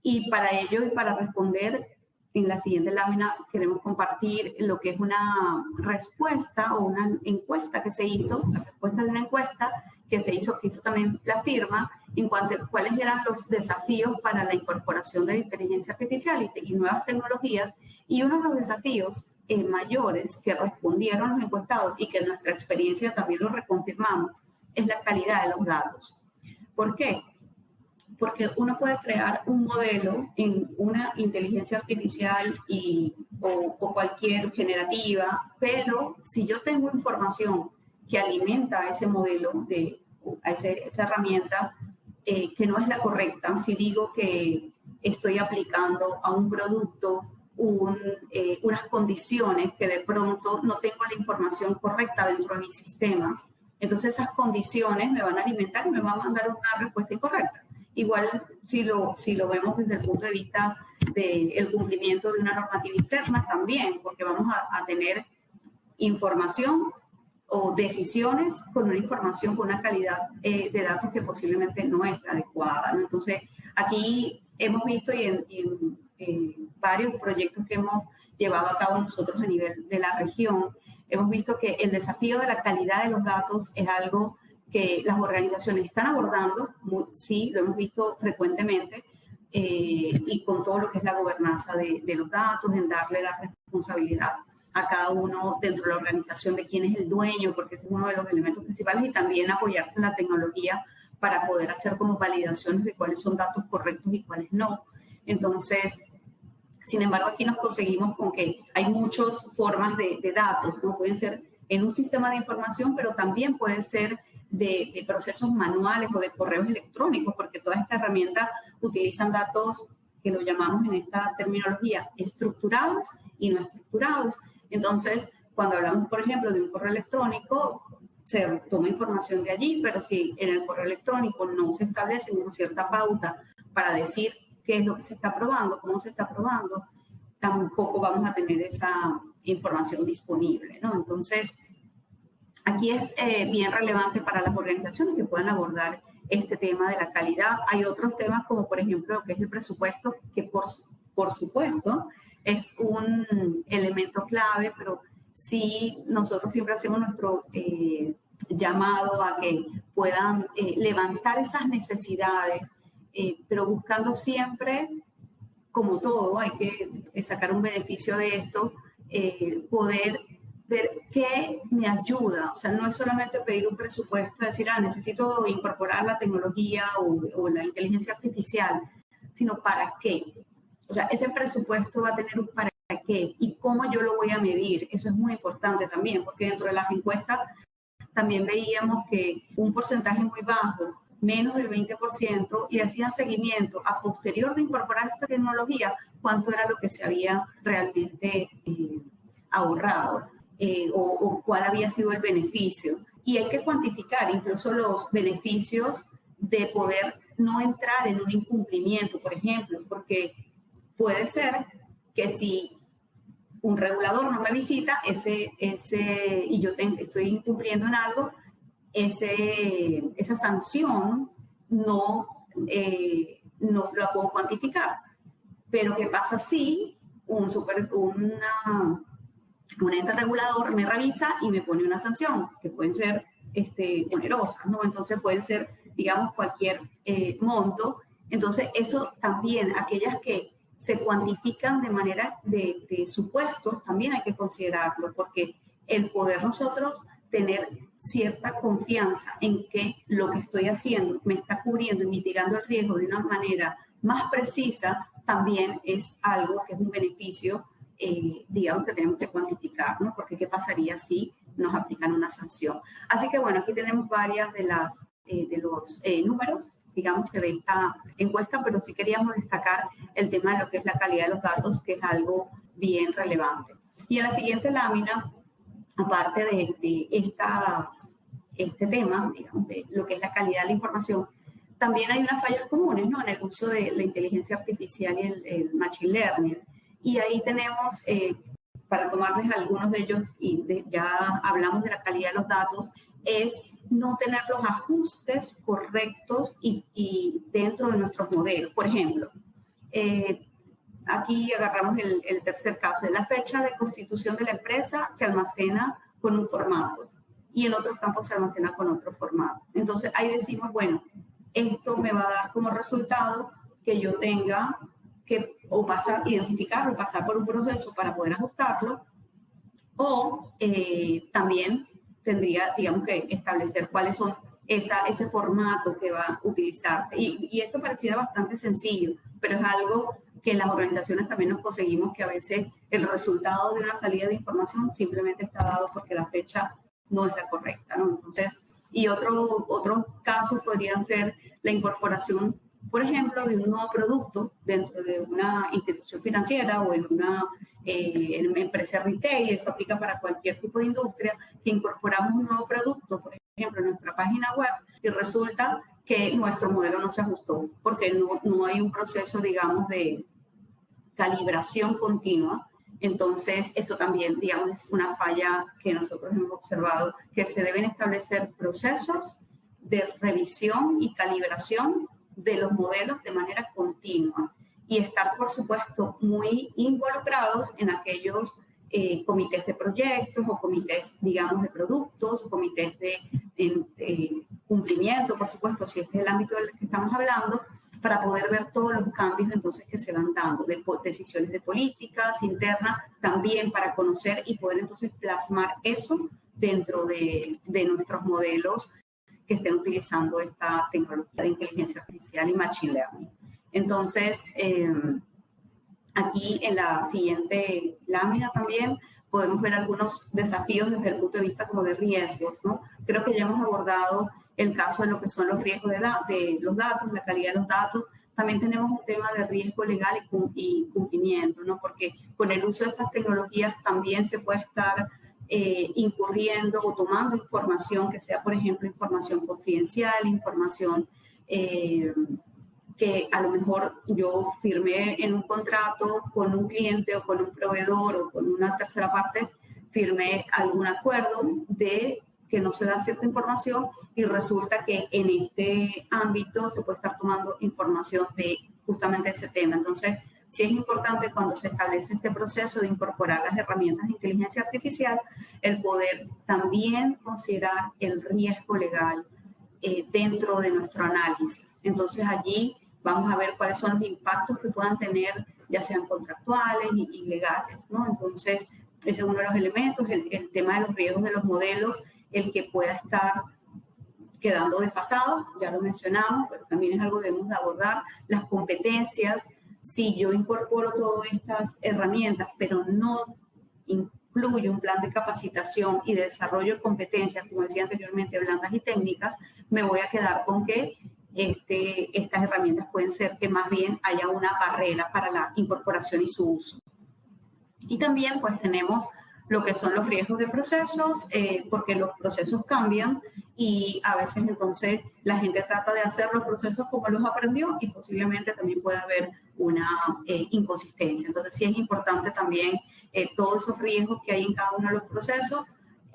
Y para ello y para responder, en la siguiente lámina queremos compartir lo que es una respuesta o una encuesta que se hizo, la respuesta de una encuesta que hizo también la firma en cuanto a cuáles eran los desafíos para la incorporación de la inteligencia artificial y nuevas tecnologías. Y uno de los desafíos mayores que respondieron los encuestados y que en nuestra experiencia también lo reconfirmamos es la calidad de los datos. ¿Por qué? Porque uno puede crear un modelo en una inteligencia artificial o cualquier generativa, pero si yo tengo información que alimenta a ese modelo, a esa herramienta, que no es la correcta, si digo que estoy aplicando a un producto unas condiciones que de pronto no tengo la información correcta dentro de mis sistemas, entonces esas condiciones me van a alimentar y me van a mandar una respuesta incorrecta. Igual si lo vemos desde el punto de vista del cumplimiento de una normativa interna también, porque vamos a tener información o decisiones con una información, con una calidad de datos que posiblemente no es la adecuada, ¿no? Entonces, aquí hemos visto y en varios proyectos que hemos llevado a cabo nosotros a nivel de la región, hemos visto que el desafío de la calidad de los datos es algo que las organizaciones están abordando, sí, lo hemos visto frecuentemente, y con todo lo que es la gobernanza de los datos, en darle la responsabilidad a cada uno dentro de la organización de quién es el dueño, porque ese es uno de los elementos principales, y también apoyarse en la tecnología para poder hacer como validaciones de cuáles son datos correctos y cuáles no. Entonces, sin embargo, aquí nos conseguimos con que hay muchas formas de datos, ¿no? Pueden ser en un sistema de información, pero también puede ser de procesos manuales o de correos electrónicos, porque todas estas herramientas utilizan datos que lo llamamos en esta terminología estructurados y no estructurados. Entonces, cuando hablamos, por ejemplo, de un correo electrónico, se toma información de allí, pero si en el correo electrónico no se establece una cierta pauta para decir qué es lo que se está probando, cómo se está probando, tampoco vamos a tener esa información disponible, ¿no? Entonces, aquí es bien relevante para las organizaciones que puedan abordar este tema de la calidad. Hay otros temas como, por ejemplo, lo que es el presupuesto, que por supuesto es un elemento clave, pero sí nosotros siempre hacemos nuestro llamado a que puedan levantar esas necesidades, pero buscando siempre, como todo, hay que sacar un beneficio de esto, poder ver qué me ayuda. O sea, no es solamente pedir un presupuesto, decir, necesito incorporar la tecnología o la inteligencia artificial, sino para qué. O sea, ese presupuesto va a tener un para qué y cómo yo lo voy a medir. Eso es muy importante también, porque dentro de las encuestas también veíamos que un porcentaje muy bajo, menos del 20%, le hacían seguimiento a posterior de incorporar esta tecnología, cuánto era lo que se había realmente ahorrado o cuál había sido el beneficio. Y hay que cuantificar incluso los beneficios de poder no entrar en un incumplimiento, por ejemplo, porque puede ser que si un regulador no me visita y yo estoy incumpliendo en algo, esa sanción no la puedo cuantificar. Pero ¿qué pasa si un ente regulador me revisa y me pone una sanción? Que pueden ser onerosas, ¿no? Entonces pueden ser, digamos, cualquier monto. Entonces eso también, aquellas que se cuantifican de manera de supuestos, también hay que considerarlo, porque el poder nosotros tener cierta confianza en que lo que estoy haciendo me está cubriendo y mitigando el riesgo de una manera más precisa, también es algo que es un beneficio, digamos, que tenemos que cuantificar, ¿no? Porque ¿qué pasaría si nos aplican una sanción? Así que, bueno, aquí tenemos varias de los números, digamos, que de esta encuesta, pero sí queríamos destacar el tema de lo que es la calidad de los datos, que es algo bien relevante. Y en la siguiente lámina, aparte de este tema, digamos, de lo que es la calidad de la información, también hay unas fallas comunes, ¿no? En el uso de la inteligencia artificial y el machine learning. Y ahí tenemos, para tomarles algunos de ellos, y ya hablamos de la calidad de los datos, es no tener los ajustes correctos y dentro de nuestros modelos. Por ejemplo, aquí agarramos el tercer caso. La fecha de constitución de la empresa se almacena con un formato y en otros campos se almacena con otro formato. Entonces ahí decimos, bueno, esto me va a dar como resultado que yo tenga que identificarlo, pasar por un proceso para poder ajustarlo, o también tendría, digamos, que establecer cuáles son ese formato que va a utilizarse. Y esto pareciera bastante sencillo, pero es algo que en las organizaciones también nos conseguimos, que a veces el resultado de una salida de información simplemente está dado porque la fecha no es la correcta, ¿no? Entonces, y otros casos podrían ser la incorporación, por ejemplo, de un nuevo producto dentro de una institución financiera o en una empresa retail. Esto aplica para cualquier tipo de industria, que incorporamos un nuevo producto, por ejemplo, en nuestra página web, y resulta que nuestro modelo no se ajustó porque no hay un proceso, digamos, de calibración continua. Entonces, esto también, digamos, es una falla que nosotros hemos observado, que se deben establecer procesos de revisión y calibración de los modelos de manera continua y estar, por supuesto, muy involucrados en aquellos comités de proyectos o comités, digamos, de productos, comités de cumplimiento, por supuesto, si este es el ámbito del que estamos hablando, para poder ver todos los cambios entonces que se van dando, de decisiones de políticas internas, también para conocer y poder entonces plasmar eso dentro de nuestros modelos que estén utilizando esta tecnología de inteligencia artificial y machine learning. Entonces, aquí en la siguiente lámina también podemos ver algunos desafíos desde el punto de vista como de riesgos, ¿no? Creo que ya hemos abordado el caso de lo que son los riesgos de los datos, la calidad de los datos. También tenemos un tema de riesgo legal y cumplimiento, ¿no? Porque con el uso de estas tecnologías también se puede estar incurriendo o tomando información que sea, por ejemplo, información confidencial, información que a lo mejor yo firmé en un contrato con un cliente o con un proveedor o con una tercera parte, firmé algún acuerdo de que no se da cierta información y resulta que en este ámbito se puede estar tomando información de justamente ese tema. Entonces, sí es importante cuando se establece este proceso de incorporar las herramientas de inteligencia artificial, el poder también considerar el riesgo legal dentro de nuestro análisis. Entonces, allí vamos a ver cuáles son los impactos que puedan tener, ya sean contractuales y legales, ¿no? Entonces, ese es uno de los elementos, el tema de los riesgos de los modelos, el que pueda estar quedando desfasado, ya lo mencionamos, pero también es algo que debemos de abordar, las competencias. Si yo incorporo todas estas herramientas, pero no incluyo un plan de capacitación y de desarrollo de competencias, como decía anteriormente, blandas y técnicas, me voy a quedar con que estas herramientas pueden ser que más bien haya una barrera para la incorporación y su uso. Y también pues tenemos lo que son los riesgos de procesos, porque los procesos cambian y a veces entonces la gente trata de hacer los procesos como los aprendió y posiblemente también puede haber una inconsistencia. Entonces sí es importante también todos esos riesgos que hay en cada uno de los procesos,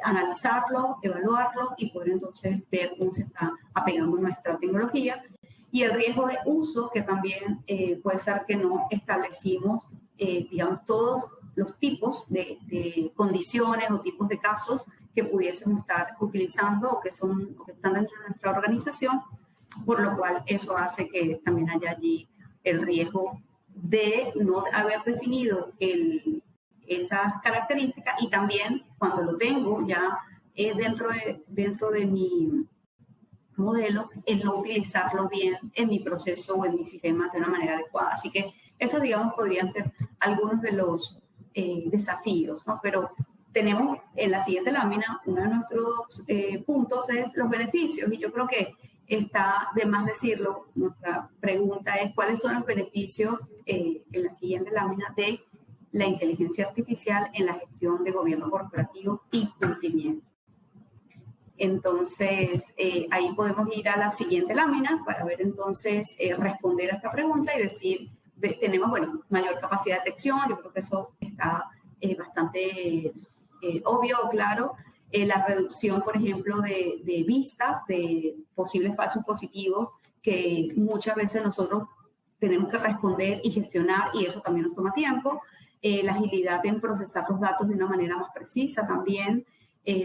analizarlo, evaluarlo y poder entonces ver cómo se está apegando nuestra tecnología. Y el riesgo de uso, que también puede ser que no establecimos, digamos, todos los tipos de condiciones o tipos de casos que pudiésemos estar utilizando o que están dentro de nuestra organización, por lo cual eso hace que también haya allí el riesgo de no haber definido esas características y también cuando lo tengo ya dentro de mi modelo, el no utilizarlo bien en mi proceso o en mi sistema de una manera adecuada. Así que eso, digamos, podrían ser algunos de los desafíos, ¿no? Pero tenemos en la siguiente lámina, uno de nuestros puntos es los beneficios y yo creo que está de más decirlo. Nuestra pregunta es cuáles son los beneficios en la siguiente lámina de la inteligencia artificial en la gestión de gobierno corporativo y cumplimiento. Entonces, ahí podemos ir a la siguiente lámina para ver entonces, responder a esta pregunta y decir, tenemos, bueno, mayor capacidad de detección, yo creo que eso está bastante obvio o claro, la reducción, por ejemplo, de vistas de posibles falsos positivos que muchas veces nosotros tenemos que responder y gestionar y eso también nos toma tiempo, la agilidad en procesar los datos de una manera más precisa también,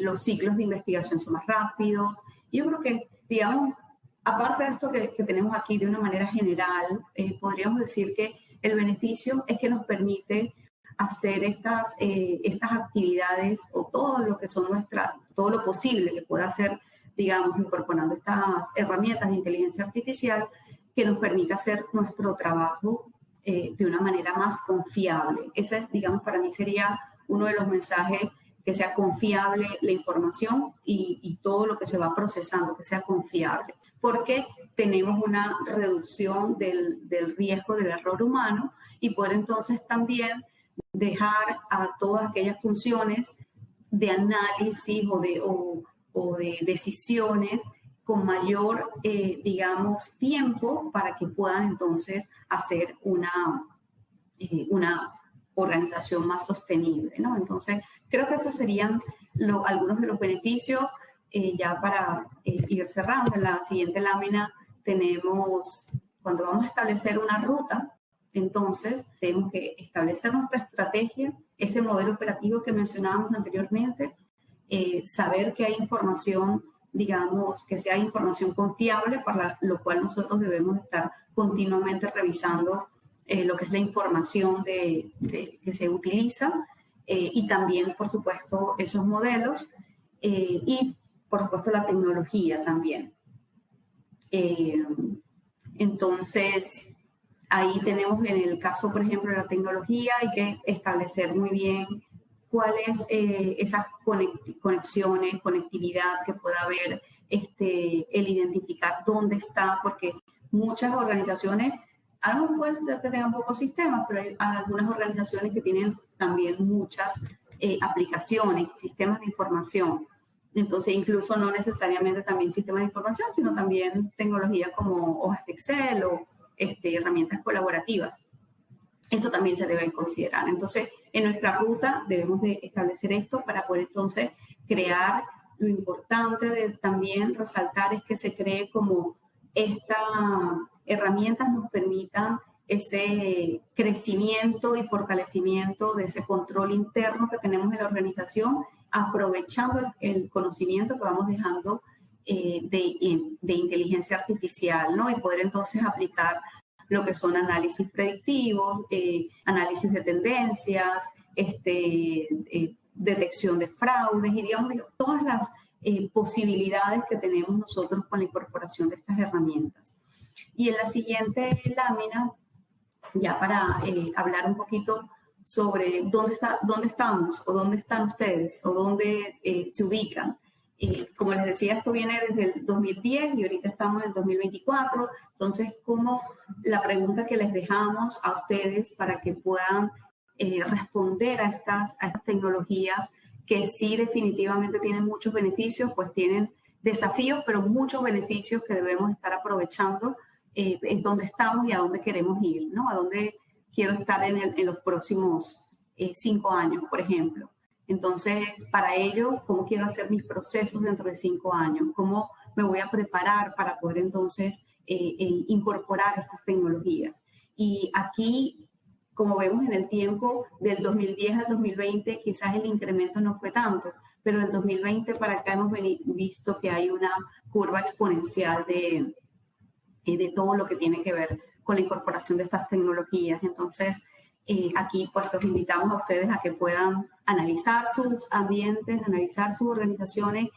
los ciclos de investigación son más rápidos. Y yo creo que, digamos, aparte de esto que tenemos aquí de una manera general, podríamos decir que el beneficio es que nos permite hacer estas actividades o todo lo que son todo lo posible que pueda hacer, digamos, incorporando estas herramientas de inteligencia artificial que nos permita hacer nuestro trabajo de una manera más confiable. Ese, digamos, para mí sería uno de los mensajes, que sea confiable la información y todo lo que se va procesando, que sea confiable, porque tenemos una reducción del riesgo del error humano y poder entonces también dejar a todas aquellas funciones de análisis o de decisiones con mayor, digamos, tiempo para que puedan entonces hacer una organización más sostenible, ¿no? Entonces, creo que estos serían algunos de los beneficios. Ya para ir cerrando, en la siguiente lámina tenemos, cuando vamos a establecer una ruta Entonces, tenemos que establecer nuestra estrategia, ese modelo operativo que mencionábamos anteriormente, saber que hay información, digamos, que sea información confiable, para lo cual nosotros debemos estar continuamente revisando lo que es la información que se utiliza y también, por supuesto, esos modelos y, por supuesto, la tecnología también. Entonces, ahí tenemos en el caso, por ejemplo, de la tecnología, hay que establecer muy bien cuáles esas conexiones, conectividad que pueda haber, el identificar dónde está, porque muchas organizaciones, a lo mejor puede que tengan pocos sistemas, pero hay algunas organizaciones que tienen también muchas aplicaciones, sistemas de información. Entonces, incluso no necesariamente también sistemas de información, sino también tecnología como hojas de Excel o herramientas colaborativas. Esto también se debe considerar. Entonces, en nuestra ruta debemos de establecer esto para poder entonces crear. Lo importante de también resaltar es que se cree como estas herramientas nos permitan ese crecimiento y fortalecimiento de ese control interno que tenemos en la organización, aprovechando el conocimiento que vamos dejando de inteligencia artificial, ¿no? Y poder entonces aplicar lo que son análisis predictivos, análisis de tendencias, detección de fraudes y, digamos, todas las posibilidades que tenemos nosotros con la incorporación de estas herramientas. Y en la siguiente lámina, ya para hablar un poquito sobre dónde estamos o dónde están ustedes o dónde se ubican. Como les decía, esto viene desde el 2010 y ahorita estamos en el 2024. Entonces, como la pregunta que les dejamos a ustedes para que puedan responder a estas tecnologías que sí definitivamente tienen muchos beneficios, pues tienen desafíos, pero muchos beneficios que debemos estar aprovechando en dónde estamos y a dónde queremos ir, ¿no? A dónde quiero estar en los próximos 5 años, por ejemplo. Entonces, para ello, ¿cómo quiero hacer mis procesos dentro de 5 años? ¿Cómo me voy a preparar para poder entonces incorporar estas tecnologías? Y aquí, como vemos en el tiempo, del 2010 al 2020, quizás el incremento no fue tanto, pero del 2020 para acá hemos visto que hay una curva exponencial de todo lo que tiene que ver con la incorporación de estas tecnologías. Entonces, aquí pues los invitamos a ustedes a que puedan analizar sus ambientes, analizar sus organizaciones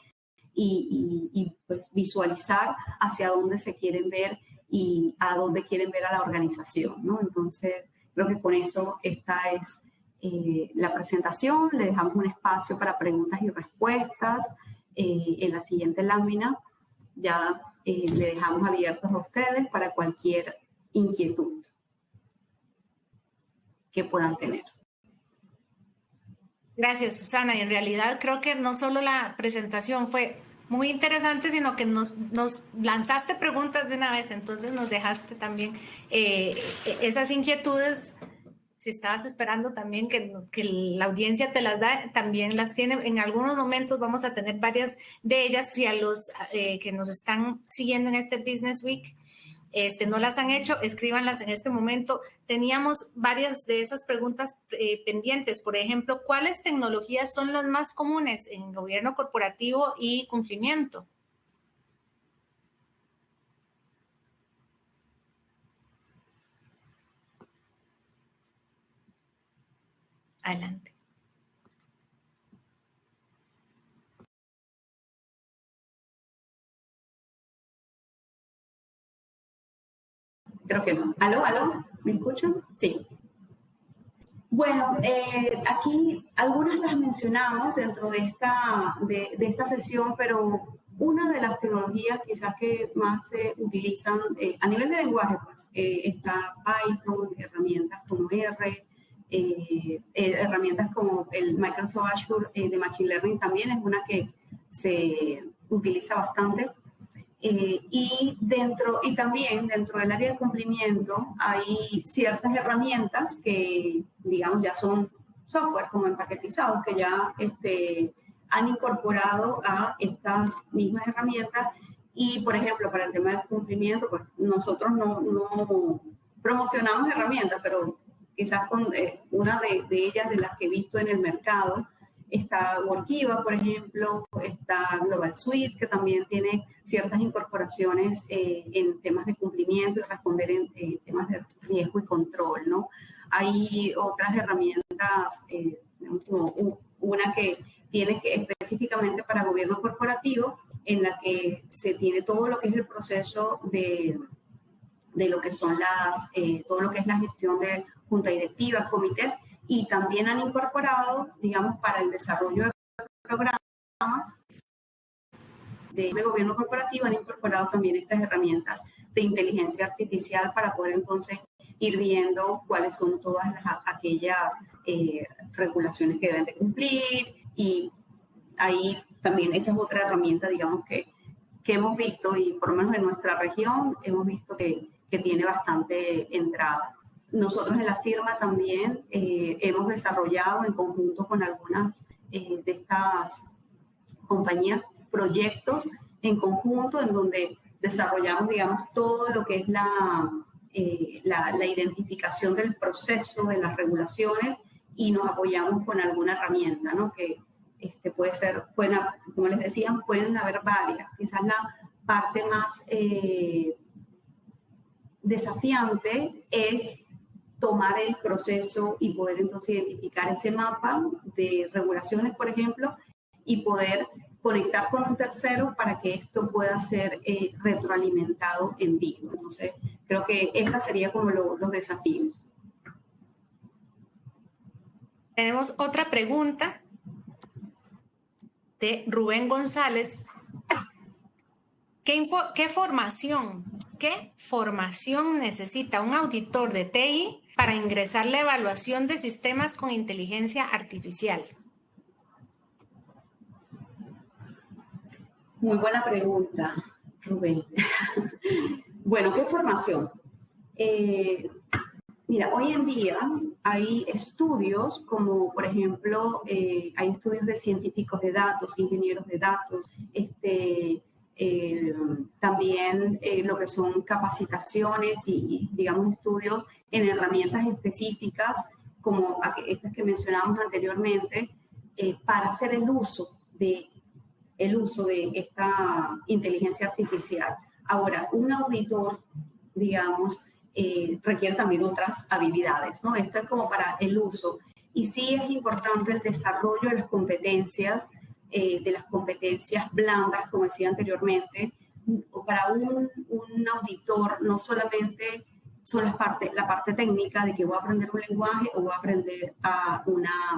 y pues visualizar hacia dónde se quieren ver y a dónde quieren ver a la organización, ¿no? Entonces, creo que con eso esta es la presentación. Le dejamos un espacio para preguntas y respuestas en la siguiente lámina. Ya le dejamos abiertos a ustedes para cualquier inquietud que puedan tener. Gracias, Susana. Y en realidad creo que no solo la presentación fue muy interesante, sino que nos lanzaste preguntas de una vez, entonces nos dejaste también esas inquietudes. Si estabas esperando también que la audiencia te las da, también las tiene. En algunos momentos vamos a tener varias de ellas. Si a los que nos están siguiendo en este Business Week no las han hecho, escríbanlas en este momento. Teníamos varias de esas preguntas pendientes. Por ejemplo, ¿cuáles tecnologías son las más comunes en gobierno corporativo y cumplimiento? Adelante. Creo que no. ¿Aló? ¿Me escuchan? Sí. Bueno, aquí algunas las mencionamos dentro de esta sesión, pero una de las tecnologías quizás que más se utilizan a nivel de lenguaje, pues, está Python, herramientas como R, herramientas como el Microsoft Azure de Machine Learning también es una que se utiliza bastante. Y también dentro del área de cumplimiento hay ciertas herramientas que, digamos, ya son software como empaquetizados, que ya han incorporado a estas mismas herramientas. Y, por ejemplo, para el tema del cumplimiento, pues nosotros no promocionamos herramientas, pero quizás con una de ellas de las que he visto en el mercado está Workiva, por ejemplo, está Global Suite, que también tiene ciertas incorporaciones en temas de cumplimiento y responder en temas de riesgo y control, ¿no? Hay otras herramientas, como una que tiene que específicamente para gobierno corporativo, en la que se tiene todo lo que es el proceso de lo que son todo lo que es la gestión de junta directiva, comités, y también han incorporado, digamos, para el desarrollo de programas de gobierno corporativo, han incorporado también estas herramientas de inteligencia artificial para poder entonces ir viendo cuáles son todas aquellas regulaciones que deben de cumplir, y ahí también esa es otra herramienta, digamos, que hemos visto, y por lo menos en nuestra región hemos visto que tiene bastante entrada. Nosotros en la firma también hemos desarrollado en conjunto con algunas de estas compañías proyectos en conjunto en donde desarrollamos, digamos, todo lo que es la identificación del proceso de las regulaciones, y nos apoyamos con alguna herramienta, ¿no? Que puede ser, como les decía, pueden haber varias. Quizás la parte más desafiante es tomar el proceso y poder entonces identificar ese mapa de regulaciones, por ejemplo, y poder conectar con un tercero para que esto pueda ser retroalimentado en vivo. Entonces, creo que esta sería como los desafíos. Tenemos otra pregunta de Rubén González. ¿Qué formación necesita un auditor de TI para ingresar la evaluación de sistemas con inteligencia artificial? Muy buena pregunta, Rubén. Bueno, ¿qué formación? Mira, hoy en día hay estudios como, por ejemplo, hay estudios de científicos de datos, ingenieros de datos, también lo que son capacitaciones y, digamos, estudios en herramientas específicas como estas que mencionamos anteriormente, para hacer el uso de esta inteligencia artificial. Ahora, un auditor, digamos, requiere también otras habilidades, ¿no? Esto es como para el uso. Y sí es importante el desarrollo de las competencias blandas, como decía anteriormente. Para un auditor no solamente son la parte técnica de que voy a aprender un lenguaje o voy a aprender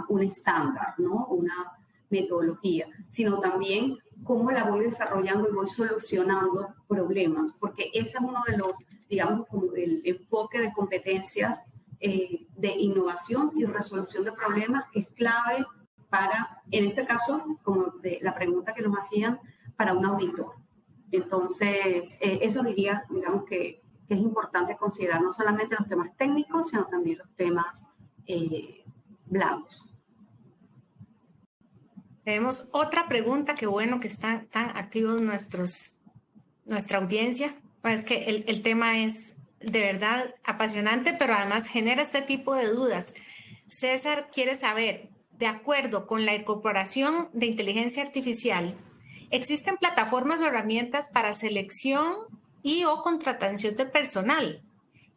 un estándar, ¿no? Una metodología, sino también cómo la voy desarrollando y voy solucionando problemas, porque ese es uno de los, digamos, como del enfoque de competencias de innovación y resolución de problemas, que es clave para, en este caso, como de la pregunta que nos hacían, para un auditor. Entonces, eso diría, digamos, que es importante considerar no solamente los temas técnicos, sino también los temas blandos. Tenemos otra pregunta, que bueno que están tan activos nuestra audiencia. Es que el tema es de verdad apasionante, pero además genera este tipo de dudas. César quiere saber, de acuerdo con la incorporación de inteligencia artificial, ¿existen plataformas o herramientas para selección y o contratación de personal?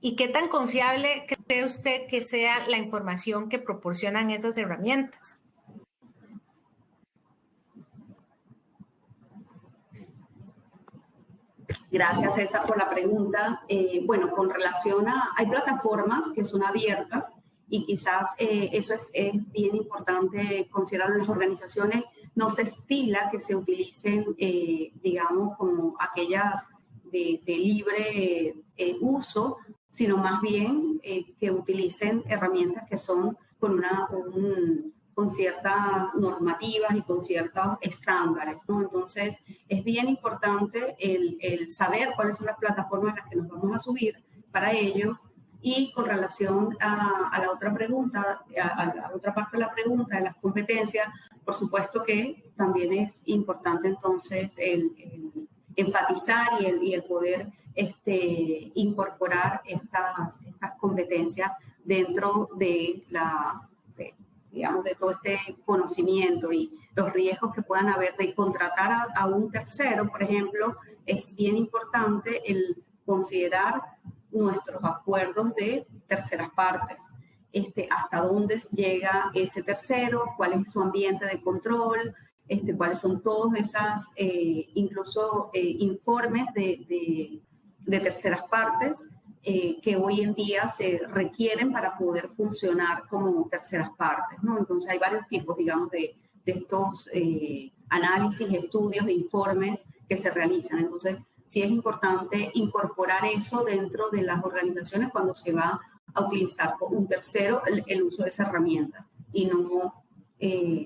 ¿Y qué tan confiable cree usted que sea la información que proporcionan esas herramientas? Gracias, César, por la pregunta. Bueno, con relación hay plataformas que son abiertas, y quizás eso es bien importante considerarlo en las organizaciones. No se estila que se utilicen, digamos, como aquellas de libre uso, sino más bien que utilicen herramientas que son con ciertas normativas y con ciertos estándares, ¿no? Entonces, es bien importante el saber cuáles son las plataformas a las que nos vamos a subir para ello. Y con relación a la otra pregunta, a la otra parte de la pregunta de las competencias, por supuesto que también es importante entonces el enfatizar y el poder incorporar estas competencias dentro de digamos, de todo este conocimiento y los riesgos que puedan haber de contratar a un tercero, por ejemplo. Es bien importante el considerar nuestros acuerdos de terceras partes. Hasta dónde llega ese tercero, cuál es su ambiente de control, cuáles son todos esas, incluso informes de terceras partes que hoy en día se requieren para poder funcionar como terceras partes, ¿no? Entonces hay varios tipos, digamos, de estos análisis, estudios e informes que se realizan. Entonces sí es importante incorporar eso dentro de las organizaciones cuando se va a utilizar con un tercero el uso de esa herramienta, y no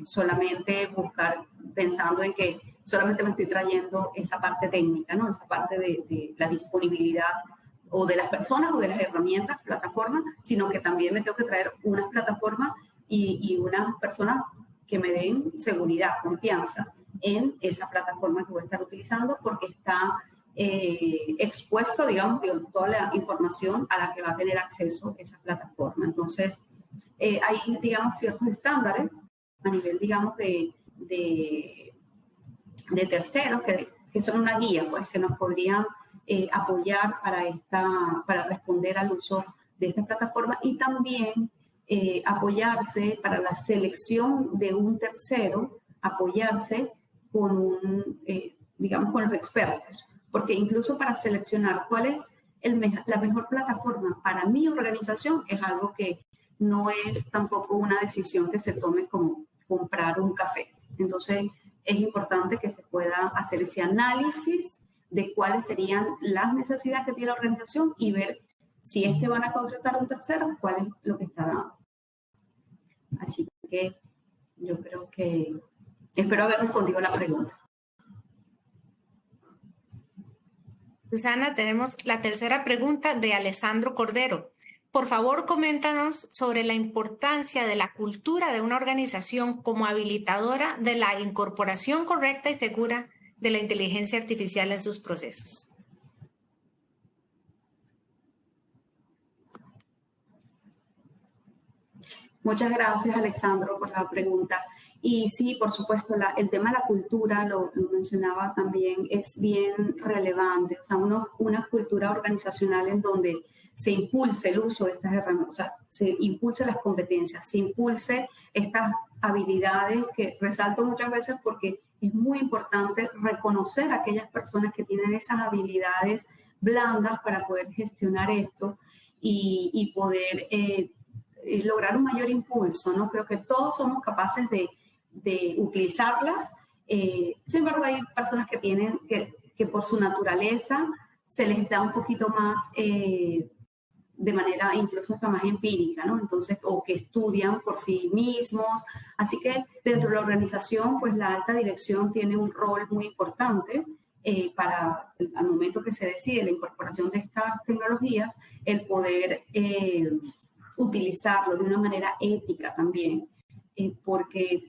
solamente buscar pensando en que solamente me estoy trayendo esa parte técnica, ¿no? Esa parte de la disponibilidad o de las personas o de las herramientas, plataformas, sino que también me tengo que traer unas plataformas y unas personas que me den seguridad, confianza en esa plataforma que voy a estar utilizando, porque está expuesto, digamos, toda la información a la que va a tener acceso esa plataforma. Entonces, hay, digamos, ciertos estándares a nivel, digamos, de terceros que son una guía, pues, que nos podrían apoyar para responder al uso de esta plataforma, y también apoyarse para la selección de un tercero, apoyarse con digamos, con los expertos, porque incluso para seleccionar cuál es la mejor plataforma para mi organización es algo que no es tampoco una decisión que se tome como comprar un café. Entonces es importante que se pueda hacer ese análisis de cuáles serían las necesidades que tiene la organización y ver si es que van a contratar a un tercero, cuál es lo que está dando. Así que yo creo que espero haber respondido la pregunta. Susana, tenemos la tercera pregunta de Alessandro Cordero. Por favor, coméntanos sobre la importancia de la cultura de una organización como habilitadora de la incorporación correcta y segura de la inteligencia artificial en sus procesos. Muchas gracias, Alexandro, por la pregunta. Y sí, por supuesto, el tema de la cultura, lo mencionaba también, es bien relevante. O sea, una cultura organizacional en donde se impulse el uso de estas herramientas, o sea, se impulse las competencias, se impulse estas habilidades que resalto muchas veces porque es muy importante reconocer a aquellas personas que tienen esas habilidades blandas para poder gestionar esto y poder lograr un mayor impulso, ¿no? Creo que todos somos capaces de utilizarlas. Sin embargo, hay personas que tienen que por su naturaleza se les da un poquito más de manera incluso hasta más empírica, ¿no? Entonces, o que estudian por sí mismos. Así que dentro de la organización, pues la alta dirección tiene un rol muy importante para, al momento que se decide la incorporación de estas tecnologías, el poder utilizarlo de una manera ética también, porque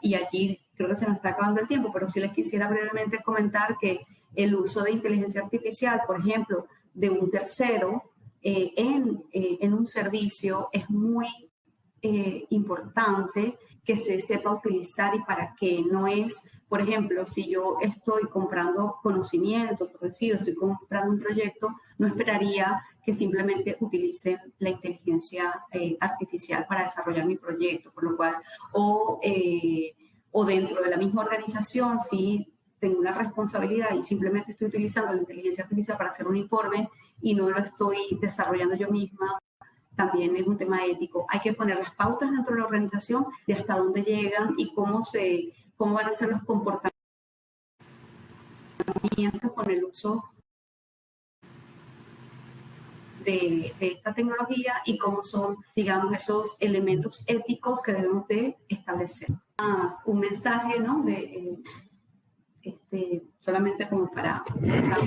y allí creo que se nos está acabando el tiempo, pero sí les quisiera brevemente comentar que el uso de inteligencia artificial, por ejemplo, de un tercero en un servicio es muy importante que se sepa utilizar y para qué. No es, por ejemplo, si yo estoy comprando conocimiento, por decir, estoy comprando un proyecto, no esperaría que simplemente utilicen la inteligencia artificial para desarrollar mi proyecto, por lo cual, o dentro de la misma organización, si tengo una responsabilidad y simplemente estoy utilizando la inteligencia artificial para hacer un informe y no lo estoy desarrollando yo misma, también es un tema ético. Hay que poner las pautas dentro de la organización de hasta dónde llegan y cómo van a ser los comportamientos con el uso de esta tecnología y cómo son, digamos, esos elementos éticos que debemos de establecer. Un mensaje, ¿no? Solamente como para empezar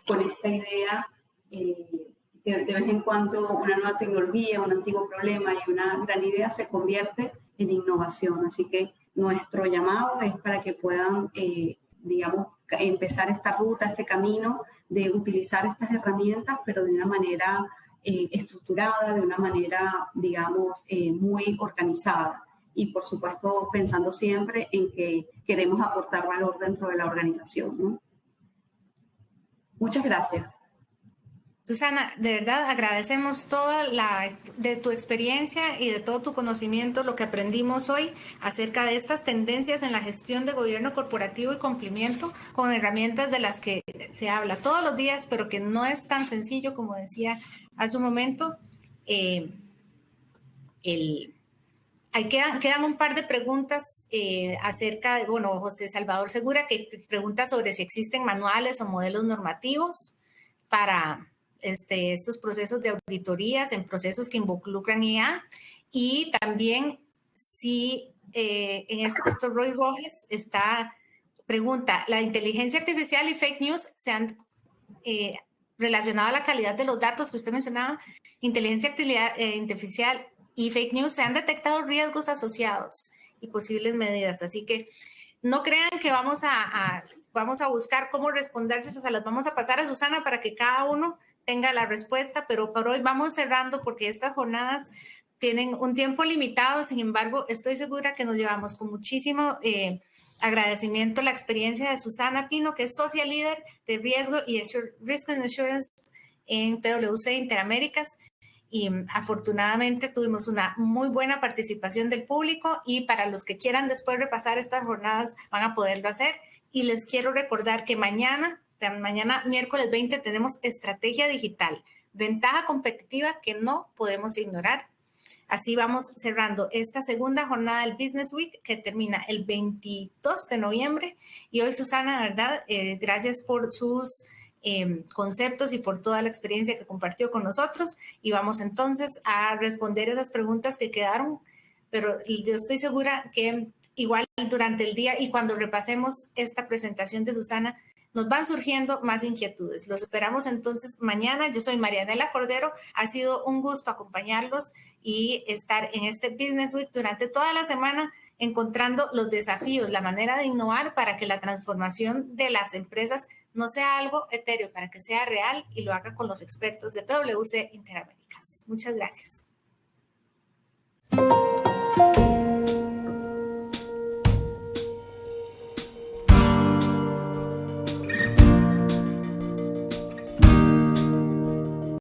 con esta idea que de vez en cuando una nueva tecnología, un antiguo problema y una gran idea se convierte en innovación. Así que nuestro llamado es para que puedan digamos, empezar esta ruta, este camino de utilizar estas herramientas, pero de una manera estructurada, de una manera, digamos, muy organizada. Y, por supuesto, pensando siempre en que queremos aportar valor dentro de la organización, ¿no? Muchas gracias. Susana, de verdad agradecemos de tu experiencia y de todo tu conocimiento, lo que aprendimos hoy acerca de estas tendencias en la gestión de gobierno corporativo y cumplimiento con herramientas de las que se habla todos los días, pero que no es tan sencillo como decía hace un momento. Quedan un par de preguntas acerca de, bueno, José Salvador Segura, que pregunta sobre si existen manuales o modelos normativos para estos procesos de auditorías en procesos que involucran IA, y también si en esto Roy Rojas pregunta, ¿la inteligencia artificial y fake news se han relacionado a la calidad de los datos que usted mencionaba? Inteligencia artificial y fake news, se han detectado riesgos asociados y posibles medidas, así que no crean que vamos a buscar cómo responder, se las vamos a pasar a Susana para que cada uno tenga la respuesta, pero por hoy vamos cerrando porque estas jornadas tienen un tiempo limitado. Sin embargo, estoy segura que nos llevamos con muchísimo agradecimiento la experiencia de Susana Pino, que es Social Líder de Riesgo y Risk and Assurance en PwC Interaméricas. Y afortunadamente tuvimos una muy buena participación del público, y para los que quieran después repasar estas jornadas van a poderlo hacer. Y les quiero recordar que mañana miércoles 20, tenemos estrategia digital, ventaja competitiva que no podemos ignorar. Así vamos cerrando esta segunda jornada del Business Week, que termina el 22 de noviembre. Y hoy, Susana, de verdad, gracias por sus conceptos y por toda la experiencia que compartió con nosotros, y vamos entonces a responder esas preguntas que quedaron, pero yo estoy segura que igual durante el día y cuando repasemos esta presentación de Susana nos van surgiendo más inquietudes. Los esperamos entonces mañana. Yo soy Marianela Cordero, ha sido un gusto acompañarlos y estar en este Business Week durante toda la semana, encontrando los desafíos, la manera de innovar para que la transformación de las empresas no sea algo etéreo, para que sea real, y lo haga con los expertos de PwC Interaméricas. Muchas gracias.